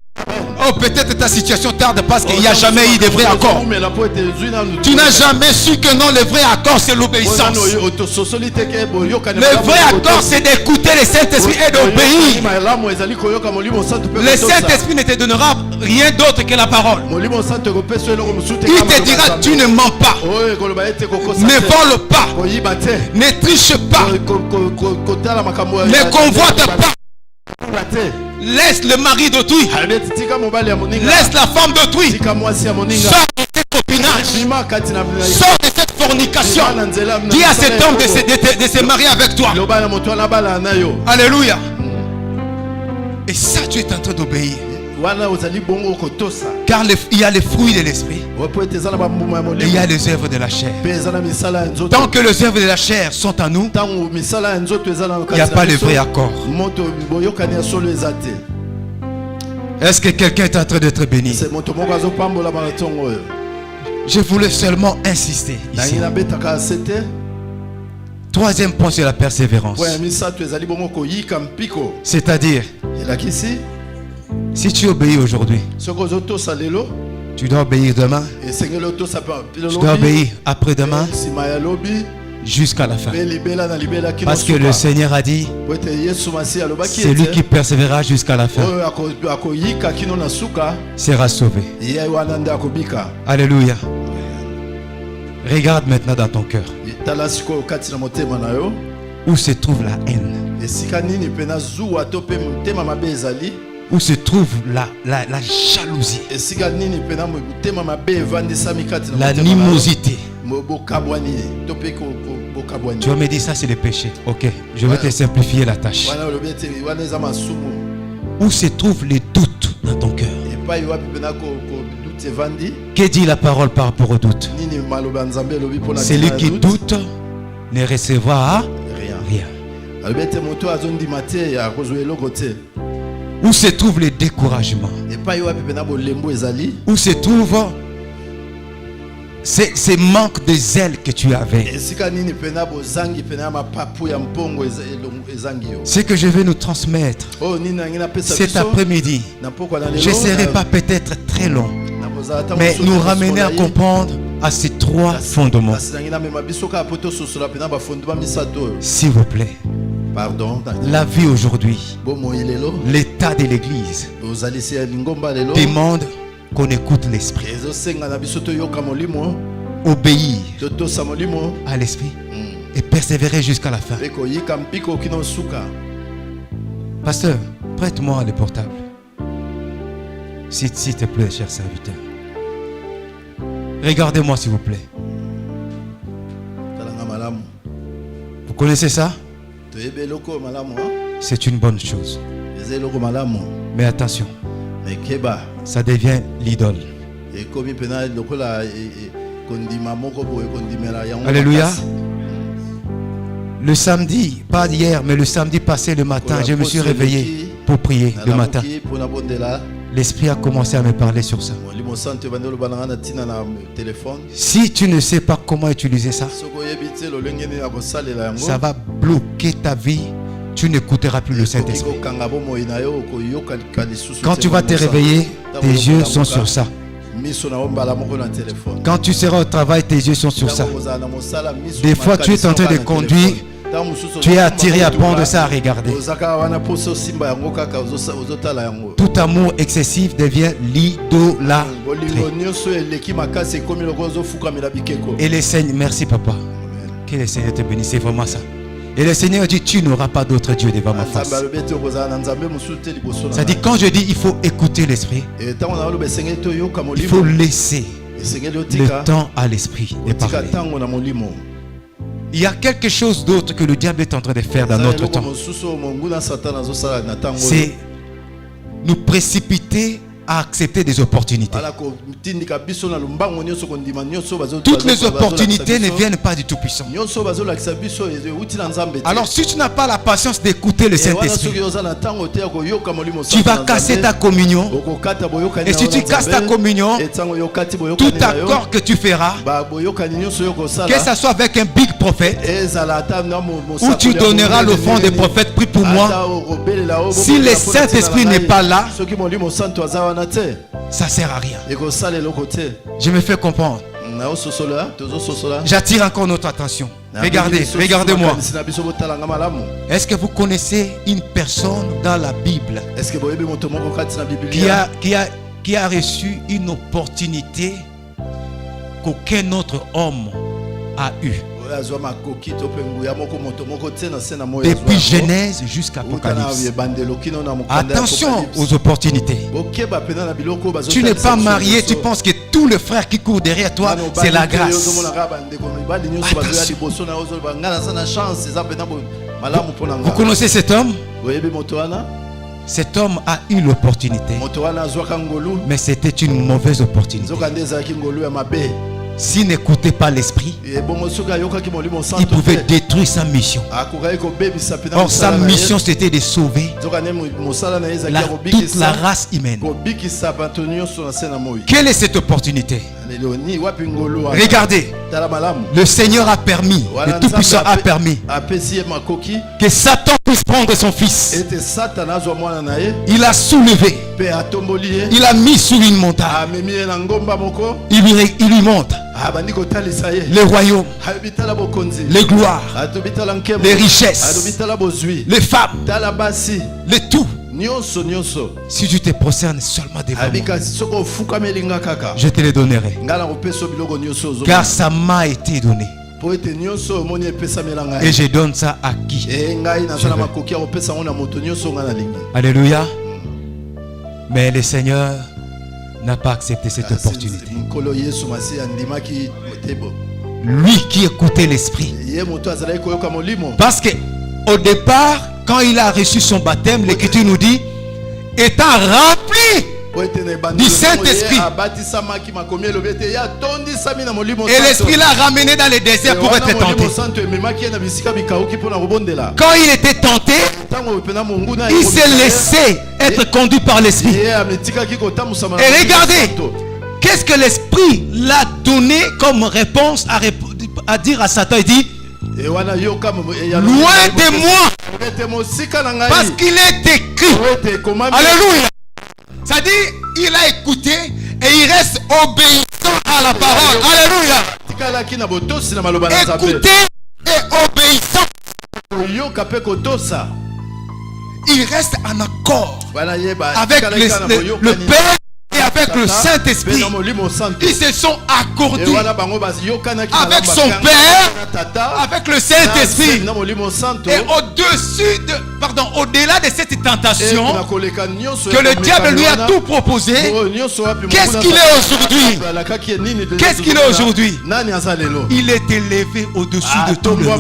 Oh, peut-être ta situation tarde parce qu'il n'y a jamais eu de vrai accord. Tu n'as jamais su que non, le vrai accord c'est l'obéissance. Le vrai accord c'est d'écouter le Saint-Esprit et d'obéir. Le Saint-Esprit ne te donnera rien d'autre que la parole. Il te dira, tu ne mens pas, ne vole pas, ne triche pas, ne convoite pas. Laisse le mari d'autrui, laisse la femme d'autrui, sors de ce copinage, sors de cette fornication. Dis à cet homme de se marier avec toi. Alléluia. Et ça, tu es en train d'obéir. Car il y a les fruits de l'esprit et il y a les œuvres de la chair. Tant que les œuvres de la chair sont en nous, il n'y a pas de vrai accord. Est-ce que quelqu'un est en train d'être béni? Je voulais seulement insister ici. Troisième point, c'est la persévérance. C'est-à-dire, si tu obéis aujourd'hui, tu dois obéir demain, tu dois obéir après-demain, jusqu'à la fin. Parce que le Seigneur a dit, c'est lui qui persévérera jusqu'à la fin sera sauvé. Alléluia. Regarde maintenant dans ton cœur. Où se trouve la haine? Où se trouve la jalousie, l'animosité? Tu vas me dire ça c'est le péché. Ok, je vais te simplifier la tâche. Où se trouvent les doutes dans ton cœur? Que dit la parole par rapport au doute? Celui qui doute ne recevra rien. Où se trouve le découragement? Où se trouve ces manques de zèle que tu avais? Ce que je vais nous transmettre cet après-midi, je ne serai pas peut-être très long, mais nous ramener à comprendre à ces 3 fondements. S'il vous plaît. Pardon. La vie aujourd'hui, l'état de l'église demande qu'on écoute l'esprit. Obéir à l'esprit et persévérer jusqu'à la fin. Pasteur, prête-moi le portable. S'il te plaît, cher serviteur. Regardez-moi s'il vous plaît. Vous connaissez ça? C'est une bonne chose. Mais attention, ça devient l'idole. Alléluia. Le samedi, pas d'hier, mais le samedi passé, le matin, je me suis réveillé pour prier le matin. L'Esprit a commencé à me parler sur ça. Si tu ne sais pas comment utiliser ça, ça va bloquer ta vie. Tu n'écouteras plus le Saint-Esprit. Quand tu vas te réveiller, tes yeux sont sur ça. Quand tu seras au travail, tes yeux sont sur ça. Des fois, tu es en train de conduire. Tu es attiré à prendre ça à regarder. Tout amour excessif devient l'idolâtrie. Et le Seigneur, merci papa. Que le Seigneur te bénisse, c'est vraiment ça. Et le Seigneur dit, tu n'auras pas d'autre Dieu devant ma face. Ça dit, quand je dis il faut écouter l'esprit, il faut laisser le temps à l'esprit de parler. Il y a quelque chose d'autre que le diable est en train de faire dans notre temps. C'est nous précipiter à accepter des opportunités. Toutes les opportunités ne viennent pas du Tout-Puissant. Alors si tu n'as pas la patience d'écouter le Saint-Esprit, tu vas casser ta communion. Et si tu casses ta communion, tout accord que tu feras, que ce soit avec un big prophète, où tu donneras l'offrande des prophètes, prie pour moi, si le Saint-Esprit n'est pas là, ça sert à rien. Je me fais comprendre. J'attire encore notre attention. Regardez-moi. Est-ce que vous connaissez une personne dans la Bible qui a reçu une opportunité qu'aucun autre homme a eu? Depuis Genèse jusqu'à Apocalypse. Attention aux opportunités. Tu n'es pas marié, tu penses que tous les frères qui courent derrière toi, c'est la grâce. Vous connaissez cet homme? Cet homme a eu l'opportunité, mais c'était une mauvaise opportunité. S'il n'écoutait pas l'esprit, il pouvait détruire sa mission. Or sa mission c'était de sauver toute la race humaine. Quelle est cette opportunité? Regardez, le Seigneur a permis, le Tout-Puissant a permis que Satan puisse prendre son fils. Il a soulevé, il a mis sur une montagne, il lui montre les royaumes, les gloires, les richesses, les femmes, les tout. Si tu te prosternes seulement devant moi, je te les donnerai, car ça m'a été donné. Et je donne ça à qui? Alléluia. Mais le Seigneur n'a pas accepté cette opportunité. Lui qui écoutait l'esprit. Parce que au départ, quand il a reçu son baptême, l'Écriture nous dit, étant rempli du Saint-Esprit. Et l'Esprit l'a ramené dans le désert pour être tenté. Quand il était tenté, il s'est laissé être conduit par l'esprit. Et regardez, qu'est-ce que l'esprit l'a donné comme réponse à dire à Satan? Il dit, loin de moi, parce qu'il est écrit. Alléluia. Ça dit, il a écouté et il reste obéissant à la parole. Alléluia. Écoutez et obéissant. Il reste en accord avec le Père et avec le Saint-Esprit. Ils se sont accordés avec son Père, avec le Saint-Esprit. Et au-delà de cette tentation que le diable lui a tout proposé, qu'est-ce qu'il est aujourd'hui? Qu'est-ce qu'il est aujourd'hui? Il est élevé au-dessus de tout le nom.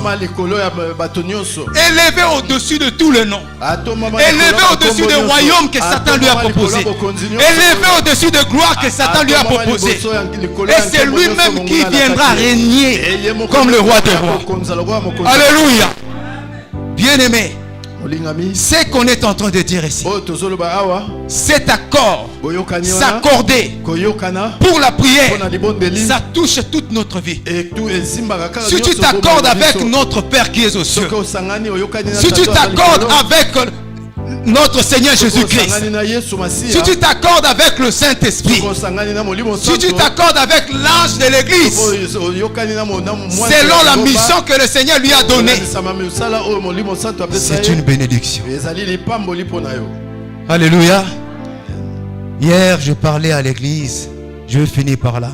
Élevé au-dessus de tout le nom. Élevé au-dessus des royaumes que Satan lui a proposé. Élevé au-dessus de gloire que Satan lui a proposé. Et c'est lui-même qui viendra régner comme le roi des rois. Alléluia. Bien-aimé, ce qu'on est en train de dire ici, cet accord, s'accorder pour la prière, ça touche toute notre vie. Si tu t'accordes avec notre Père qui est aux cieux, si tu t'accordes avec notre Seigneur Jésus-Christ, si tu t'accordes avec le Saint-Esprit, si tu t'accordes avec l'ange de l'église, selon la mission que le Seigneur lui a donnée, c'est une bénédiction. Alléluia. Hier, je parlais à l'église. Je vais finir par là.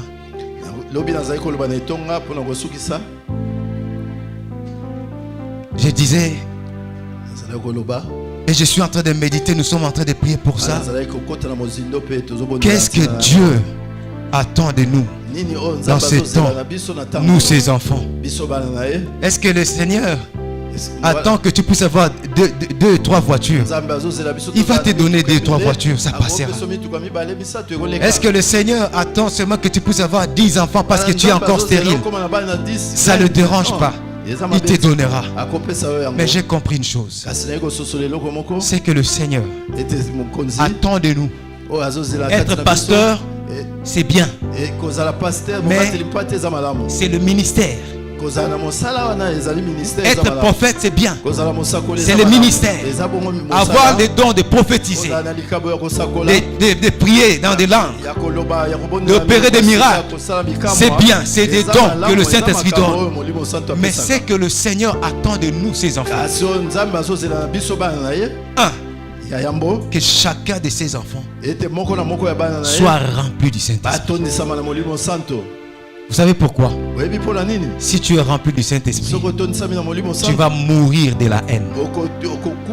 Je disais, et je suis en train de méditer, nous sommes en train de prier pour ça. Qu'est-ce que Dieu attend de nous dans ce temps, nous ses enfants? Est-ce que le Seigneur attend que tu puisses avoir deux, trois voitures? Il va te donner 2, 3 voitures, ça passera. Est-ce que le Seigneur attend seulement que tu puisses avoir 10 enfants parce que tu es encore stérile? Ça ne le dérange pas. Il te donnera. Mais j'ai compris une chose, c'est que le Seigneur attend de nous. Être pasteur, c'est bien, mais c'est le ministère. Être prophète, c'est bien, c'est le ministère. Avoir des dons de prophétiser, de prier dans des langues, d'opérer des miracles, c'est bien, c'est des dons que le Saint-Esprit donne. Mais c'est que le Seigneur attend de nous, ses enfants. Que chacun de ses enfants soit rempli du Saint-Esprit. Vous savez pourquoi? Si tu es rempli du Saint-Esprit, tu vas mourir de la haine.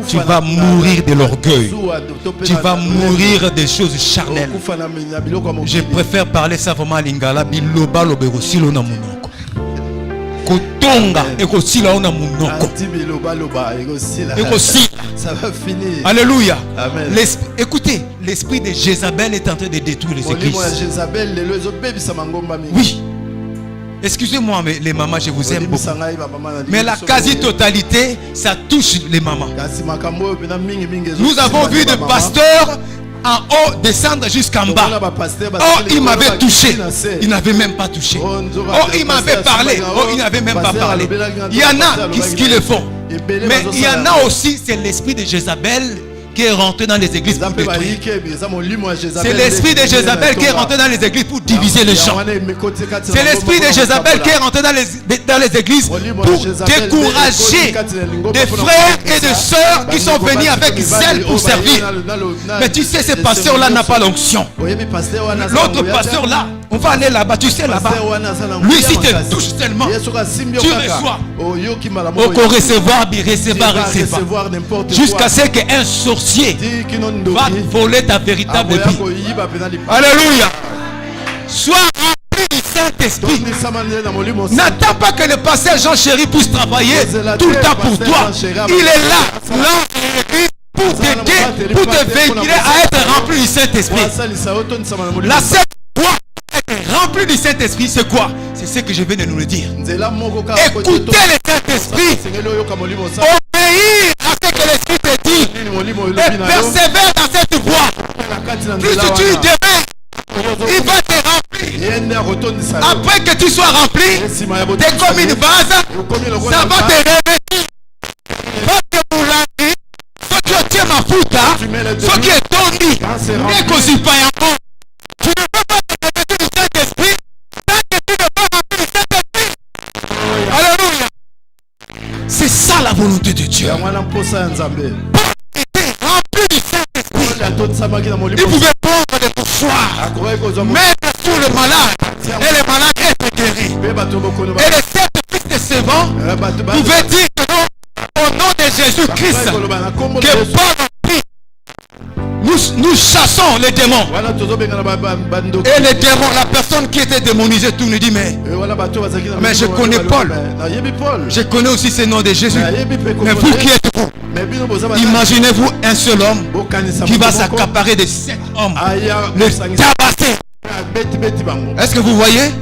Tu vas mourir de l'orgueil. Tu vas mourir des choses charnelles. Je préfère parler ça vraiment à lingala. Biloba lobero silo na munoko. Kotonga ekosila ona munoko. Ça va finir. Alléluia. Amen. Écoutez, l'esprit de Jézabel est en train de détruire les églises. Oui. Excusez-moi, mais les mamans, je vous aime beaucoup. Mais la quasi-totalité, ça touche les mamans. Nous avons vu des pasteurs en haut descendre jusqu'en bas. Oh, il m'avait touché. Il n'avait même pas touché. Oh, il m'avait parlé. Oh, il n'avait même pas parlé. Il y en a qui le font. Mais il y en a aussi, c'est l'esprit de Jézabel qui est rentré dans les églises pour détruire. C'est l'esprit de Jézabel qui est rentré dans les églises pour diviser les gens. C'est l'esprit de Jézabel qui est rentré dans les églises pour décourager des frères et des sœurs qui sont venus avec zèle pour servir. Mais tu sais, ce pasteur-là n'a pas l'onction. L'autre pasteur-là, on va aller là-bas, tu sais là-bas. Lui, si tu touches seulement, tu reçois. Au recevoir, jusqu'à ce qu'un sorcier va voler ta véritable vie. Alléluia. Sois rempli du Saint-Esprit. N'attends pas que le pasteur Jean Chéri puisse travailler tout le temps pour toi. Il est là, pour t'aider, pour te véhiculer à être rempli du Saint-Esprit. La seule voie rempli du Saint-Esprit, c'est quoi? C'est ce que je viens de nous le dire. Écoutez le Saint-Esprit, obéir à ce que l'Esprit te dit, et persévère dans cette vois, plus tu demeures, il va te remplir. Après que tu sois rempli, tu es comme une vase, ça va te revêtir. Ce qui est ma fouta, ce qui est ton lit, n'est qu'aussi pas encore. Tu ne peux pas te revêtir du Saint-Esprit tant que tu ne vas remplir du Saint-Esprit. Alléluia. C'est ça la volonté de Dieu. Était rempli du Saint-Esprit. Il pouvait prendre des mouchoirs, mettre sur le malade, et le malade est guéri. Et les 7 fils de servants pouvaient dire que non, au nom de Jésus-Christ, que par l'esprit, nous chassons les démons. Et les démons, la personne qui était démonisée, tout nous dit, mais je connais Paul. Je connais aussi ce nom de Jésus. Mais vous qui êtes vous, imaginez-vous un seul homme qui va s'accaparer de 7 hommes, le tabasser. Est-ce que vous voyez?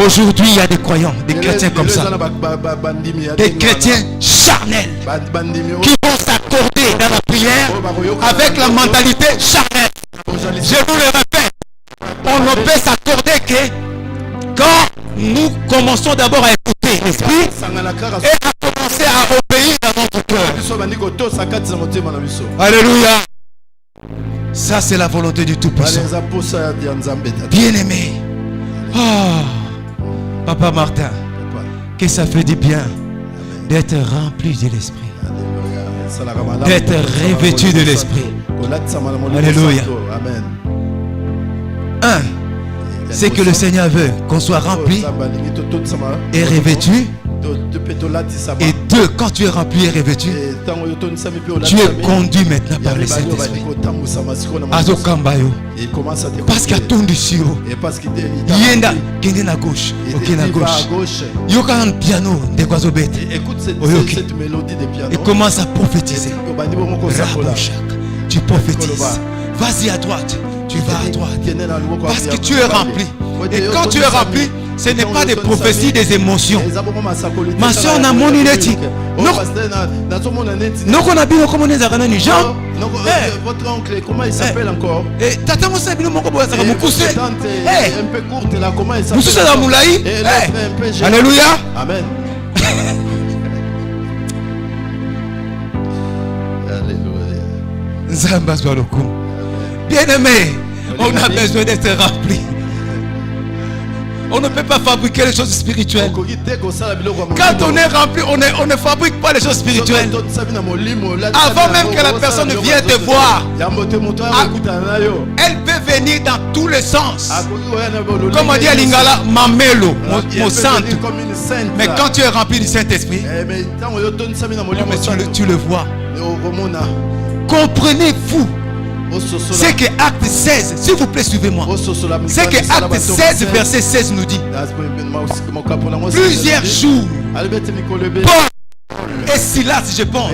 Aujourd'hui, il y a des croyants, des chrétiens comme ça, des chrétiens charnels qui vont s'accorder dans la prière avec la mentalité charnelle. Je vous le répète, on ne peut s'accorder que quand nous commençons d'abord à écouter l'esprit et à commencer à obéir dans notre cœur. Alléluia. Ça, c'est la volonté du Tout-Puissant. Bien-aimé. Papa Martin, que ça fait du bien d'être rempli de l'esprit, d'être revêtu de l'esprit. Alléluia. Un, c'est que le Seigneur veut qu'on soit rempli et revêtu. Et deux, quand tu es rempli et revêtu, tu es conduit maintenant par le Saint-Esprit. Azokambayo. Parce qu'il y a ton dessus. Yenda, qui est à gauche, qui est à gauche. Yoka un piano de Guazobet. Écoute cette mélodie de piano. Et commence à prophétiser. Tu prophétises. Vas-y à droite. Tu vas à droite. Parce que tu es rempli. Et quand tu es rempli, ce n'est pas des prophéties, des émotions. Ma soeur n'a mon inéti. Non, qu'on a bien comme on est à Ranani. Jean, votre oncle, comment il s'appelle encore? Et tata mon sabi, mon cobo, ça va me coucher. Un peu courte là, comment il s'appelle? Vous souhaitez la moulaï? Alléluia. Amen. Alléluia. Bien-aimé, on a besoin d'être rempli. On ne peut pas fabriquer les choses spirituelles. Quand on est rempli, on ne fabrique pas les choses spirituelles. Avant même que la personne vienne te voir, elle peut venir dans tous les sens. Comme on dit à Lingala, Mamelo, mon saint. Mais quand tu es rempli du Saint-Esprit, tu le vois. Comprenez-vous? C'est que Acte 16, s'il vous plaît, suivez-moi. C'est que Acte 16, verset 16 nous dit: plusieurs jours, Paul et Silas, je pense,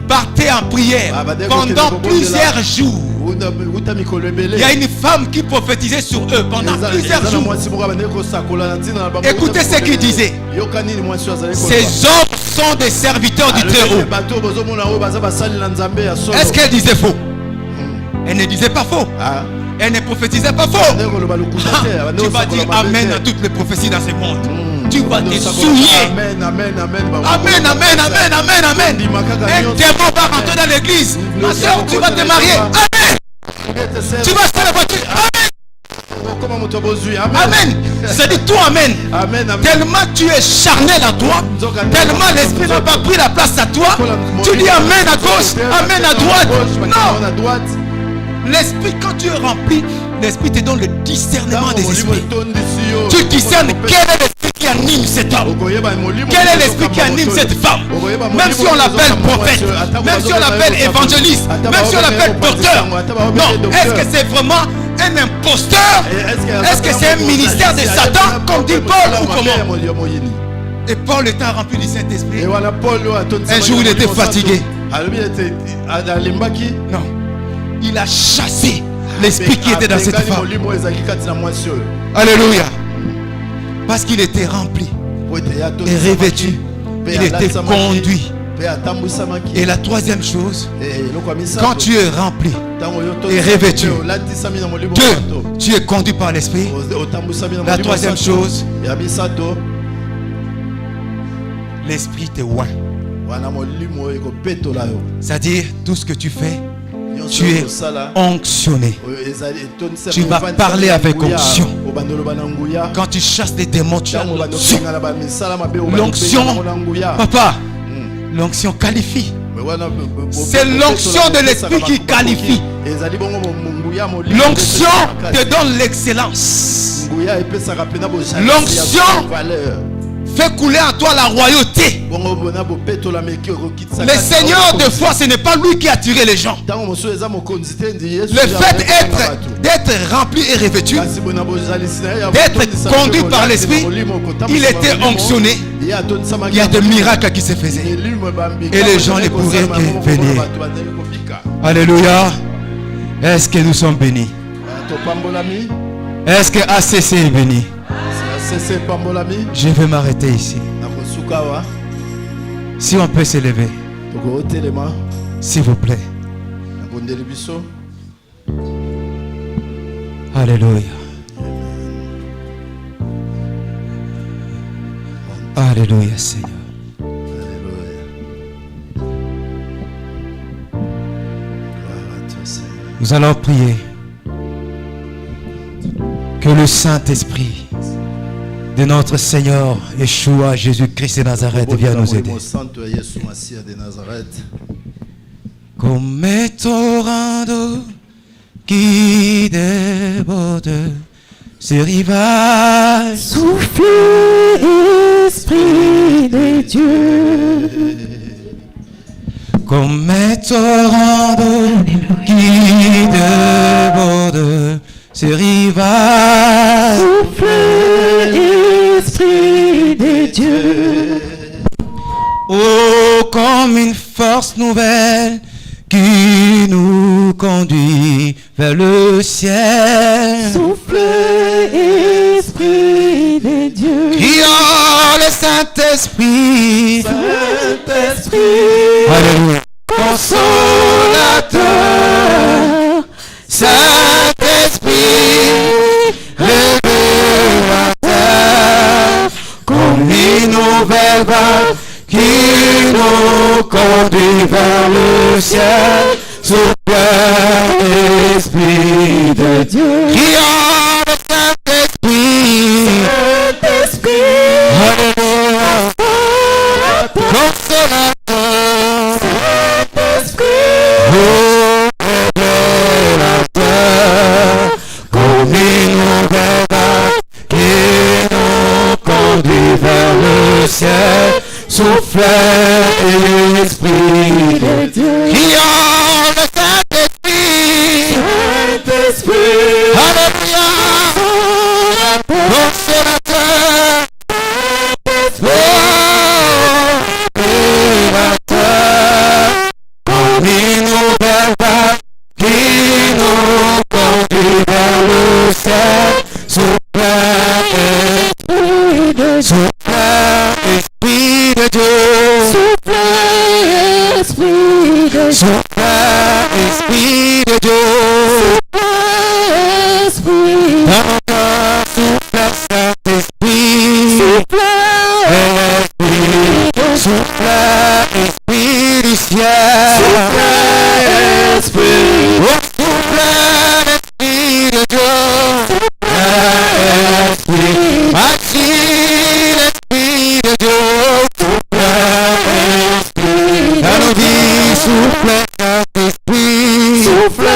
partaient en prière pendant plusieurs jours. Il y a une femme qui prophétisait sur eux pendant plusieurs jours. Écoutez ce qu'il disait: ces hommes sont des serviteurs du Très-Haut. Est-ce qu'elle disait faux? Elle ne disait pas faux. Elle ne prophétisait pas faux. Tu vas dire amen à toutes les prophéties dans ce monde. Tu vas te souiller. Amen, amen, amen, amen, amen, amen. Un démon va rentrer dans l'église. Ma soeur, tu vas te marier. Amen. Tu vas acheter la voiture. Amen. Amen. C'est dit tout amen. Tellement tu es charnel à toi, tellement l'esprit n'a pas pris la place à toi, tu dis amen à gauche, amen à droite. Non. L'esprit, quand tu es rempli, l'esprit te donne le discernement des esprits. Tu discernes quel est l'esprit qui anime cet homme, quel est l'esprit qui anime cette femme. Même si on l'appelle prophète, même si on l'appelle évangéliste, même si on l'appelle docteur. Non, est-ce que c'est vraiment un imposteur? Est-ce que c'est un ministère de Satan, comme dit Paul, ou comment? Et Paul étant rempli du Saint-Esprit, un jour il était fatigué. Non. Il a chassé l'esprit qui était dans cette femme. Alléluia. Parce qu'il était rempli et revêtu. Il était conduit Et la troisième chose, quand tu es rempli et revêtu, 2, tu es conduit par l'esprit. La troisième chose, l'esprit te oint. C'est-à-dire, tout ce que tu fais, tu es onctionné. Tu vas parler avec onction. Quand tu chasses des démons, tu as l'onction. L'onction, papa, l'onction qualifie. C'est l'onction de l'esprit qui qualifie. L'onction te donne l'excellence. L'onction fait couler en toi la royauté. Le Seigneur, de fois, ce n'est pas lui qui a attiré les gens. Le fait d'être rempli et revêtu, d'être conduit par l'esprit, il était onctionné. Il y a des miracles qui se faisaient. Et les gens ne pourraient que venir. Alléluia. Est-ce que nous sommes bénis? Est-ce que ACC est béni? Je vais m'arrêter ici. Si on peut s'élever, s'il vous plaît. Alléluia. Alléluia, Seigneur. Nous allons prier que le Saint-Esprit de notre Seigneur Yeshua Jésus-Christ de Nazareth vienne nous aider. Come torrent qui déborde ce rivage. Souffle, Esprit de Dieu. Comme un torrent d'eau qui déborde ce rivage. Souffle, Esprit de Dieu. Oh, comme une force nouvelle qui nous conduit vers le ciel. Souffle, Esprit de Dieu. Crions le Saint-Esprit. Saint-Esprit. Alléluia. Consolateur. Saint-Esprit, révélateur, comme une nouvelle vague qui nous conduit vers le ciel. Souffle, Esprit de Dieu. Crions le Saint-Esprit. Saint-Esprit. Alléluia. Consolateur. Saint-Esprit. Oh, révélateur, comme une nouvelle vague qui nous conduit vers le ciel. Souffle, Esprit de Dieu. Crions le Saint-Esprit. Saint-Esprit. Alléluia. Consolateur. Oh, révélateur, comme une nouvelle vague qui nous conduit vers le ciel. Souffle, Esprit de Dieu. souffle, Esprit de Dieu. Souffle, Esprit de Dieu. Souffle, Esprit de Dieu. Esprit. Dans mon cœur, souffle, Saint-Esprit. Souffle, Esprit, souffle, Esprit du ciel. Esprit. Oh, souffle, Esprit de Dieu. Esprit, agis, l'Esprit de Dieu. Souffle, Esprit, dans nos vies, souffle, Saint-Esprit. Souffle,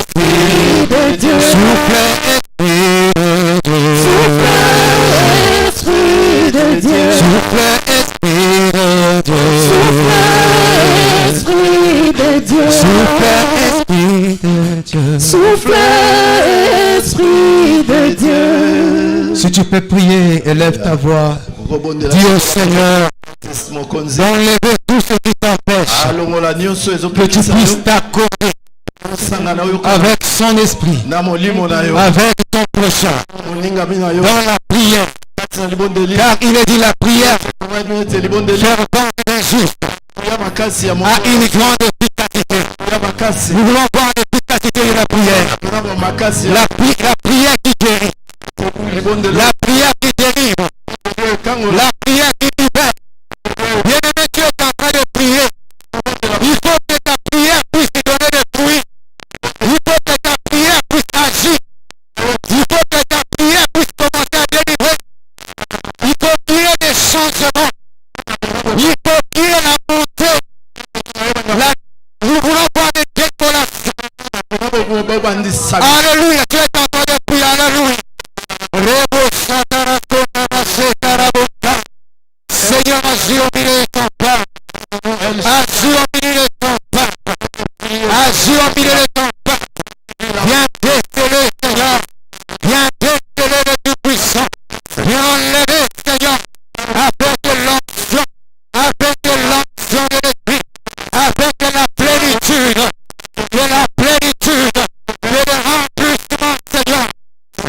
Esprit de Dieu. souffle, Esprit de Dieu. Souffle, Esprit de Dieu. Souffle, Esprit de Dieu. Esprit de Dieu. Souffle, Esprit de Dieu. Souffle, Esprit de Dieu. Si tu peux prier, élève ta voix. Dis au Seigneur d'enlever tout ce qui t'empêche que tu puisses t'accorder avec son esprit, avec ton prochain, dans la prière, Car il est dit la prière fervente d'un juste a une grande efficacité. Nous voulons voir l'efficacité de la prière. La prière qui guérit. La prière qui délivre. La prière qui libère. Bien-aimé, tu es en train de prier. Il faut que ta prière puisse te donner des fruits. Il faut que ta prière puisse agir. Il faut que ta prière puisse commencer à délivrer. Il faut qu'il y ait des changements. Il faut qu'il y ait la montée. Nous voulons voir des décollations. Alléluia. Tu es en train de prier. Alléluia. Seigneur, agis au milieu de ton peuple. Agis au milieu de ton peuple. Agis au milieu de ton peuple. Viens déceler, Seigneur. Viens déceler le Tout-Puissant. Viens enlever, Seigneur, avec l'onction, avec l'onction de l'Esprit, avec la plénitude, de remplissement, Seigneur.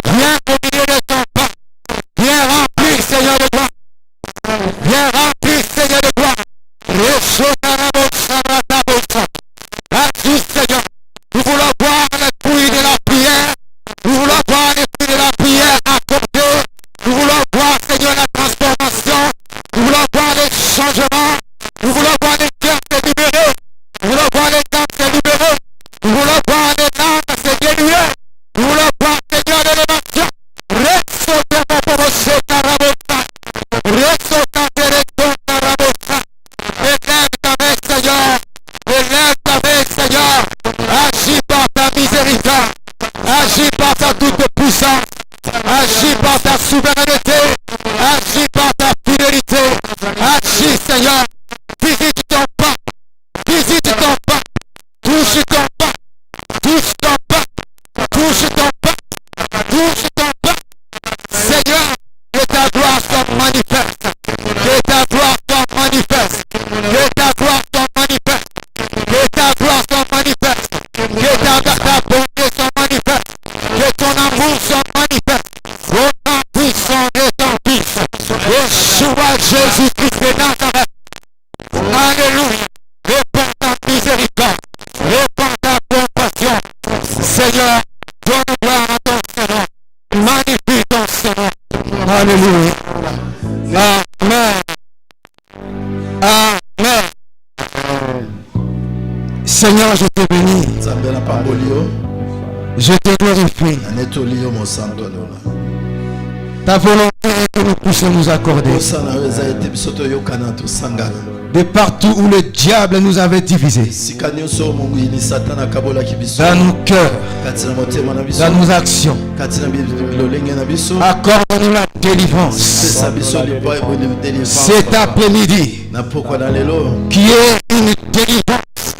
Viens au milieu de ton peuple. Viens remplir, Seigneur de gloire. Viens remplir, Seigneur de gloire. Agis, Seigneur. Nous voulons voir les fruits de la prière. Nous voulons voir les fruits de la prière accordés. Nous voulons voir, Seigneur, la transformation. Nous voulons voir les changements. Nous voulons voir les cœurs se libérer. Nous voulons voir les âmes se libérer. Nous voulons voir les âmes se délier. Nous voulons voir, Seigneur, l'élévation. Élève ta main, Seigneur. Élève ta main, Seigneur. Agis par ta miséricorde. Agis par ta toute puissance. Agis par ta souveraineté. Agis par ta fidélité. Agis, Seigneur. Visite ton peuple. Visite ton peuple. Touche ton peuple. Touche ton peuple. Touche ton peuple. Touche ton peuple. Seigneur, que ta gloire soit manifeste. Que ta gloire soit manifeste. Que ta gloire soit manifeste. Que ta gloire soit manifeste. Que ta bonté soit manifeste. Que ton amour soit manifeste. Au nom puissant de ton Fils, Yeshua Jésus-Christ de Nazareth. Alléluia. Réponds ta miséricorde. Réponds ta compassion. Seigneur, donne gloire à ton Seigneur. Magnifie ton Seigneur. Alléluia. Amen. Amen. Seigneur, je te bénis. Je te glorifie. Ta volonté est que nous puissions nous accorder. De partout où le diable nous avait divisés. Dans nos cœurs. Dans nos actions. Accorde-nous la délivrance. Cet après-midi. Qui est une délivrance.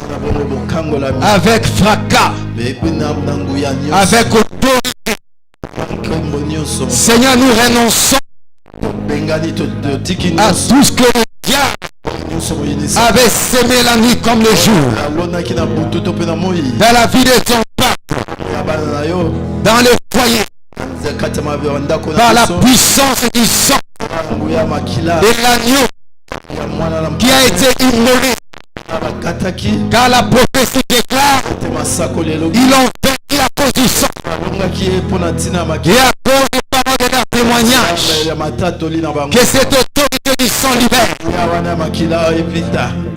Avec fracas. Avec autorité. Seigneur, nous renonçons à tout ce que le diable avait sémé la nuit comme le jour. Dans la vie de ton peuple. Dans le foyer. Par la puissance du sang de l'agneau qui a été immolé. Car la prophétie déclare ils ont vaincu à cause du sang et à cause des paroles de leur témoignage. Que cette autorité du sang libère.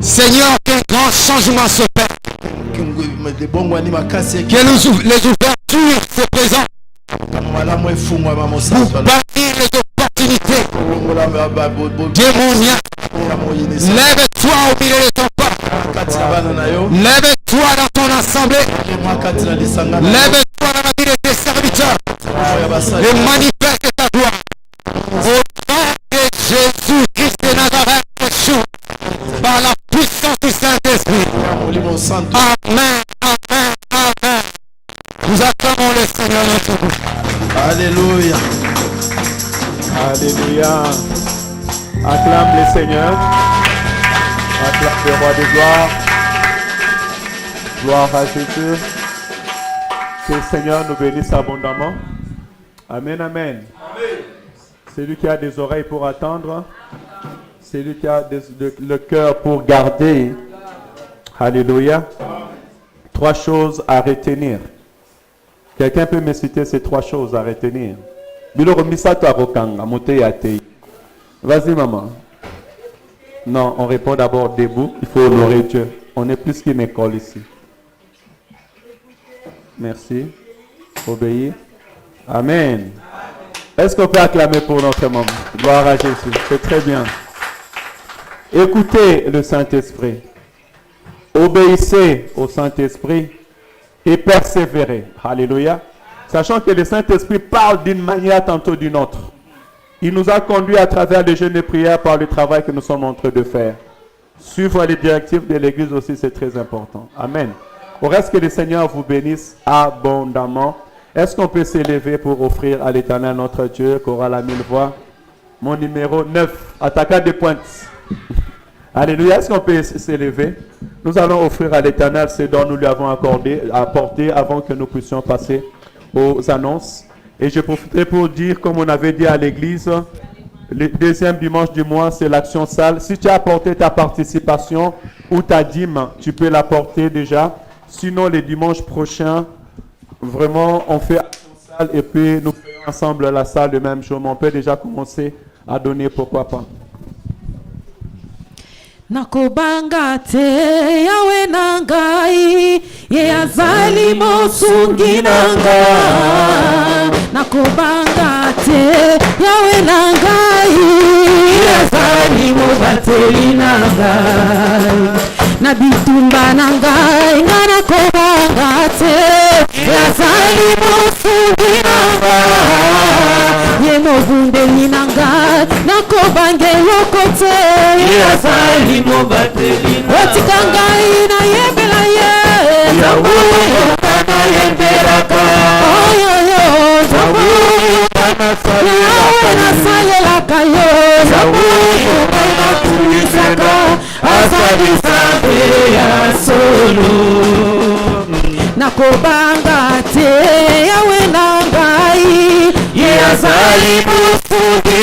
Seigneur, qu'un grand changement se fait. Que les ouvertures se présentent pour bannir les opportunités démoniaques. Lève-toi au milieu de ton peuple. Lève-toi dans ton assemblée. Lève-toi dans la vie de tes serviteurs. Et manifeste ta gloire. Au nom de Jésus-Christ de Nazareth, par la puissance du Saint-Esprit. Amen, amen, amen. Nous acclamons le Seigneur notre Dieu. Alléluia. Alléluia. Acclame le Seigneur. Acclame le roi de gloire. Gloire à Jésus. Que le Seigneur nous bénisse abondamment. Amen, amen. Celui qui a des oreilles pour attendre. Celui qui a le cœur pour garder. Alléluia. 3 choses à retenir. Quelqu'un peut me citer ces 3 choses à retenir? Vas-y, maman. Non, on répond d'abord debout. Il faut honorer Dieu. On est plus qu'une école ici. Merci. Obéir. Amen. Est-ce qu'on peut acclamer pour notre maman? Gloire à Jésus. C'est très bien. Écoutez le Saint-Esprit. Obéissez au Saint-Esprit et persévérez. Alléluia. Sachant que le Saint-Esprit parle d'une manière tantôt d'une autre. Il nous a conduits à travers les jeûnes et prières par le travail que nous sommes en train de faire. Suivre les directives de l'Église aussi, c'est très important. Amen. Au reste, que le Seigneur vous bénisse abondamment. Est-ce qu'on peut s'élever pour offrir à l'Éternel notre Dieu, chorale à 1000 voix? Mon numéro 9, attaquant des pointes. Alléluia. Est-ce qu'on peut s'élever? Nous allons offrir à l'Éternel ce dont nous lui avons apporté avant que nous puissions passer aux annonces. Et je profiterai pour dire, comme on avait dit à l'église, le deuxième dimanche du mois, c'est l'action salle. Si tu as apporté ta participation ou ta dîme, tu peux l'apporter déjà. Sinon, les dimanches prochains, vraiment, on fait action salle et puis nous faisons ensemble la salle le même jour. Mais on peut déjà commencer à donner, pourquoi pas. Nakobanga te yawe nangai ye azali mosungi nanga. Nakobanga te yawe nangai ye azali mobateli nangai. Na bitumba nangai ngana kobanga te ye azali mosungi nanga. Ye movundeli nangai nakobange yokote ye azali Otikangai na yembela ye Zambu na yembela ka Oyoyo Zambu na salela ka yo Zambu na kulisaka Asadi sabe ya solo Nakobanga te yawe nangai Ye azali musugi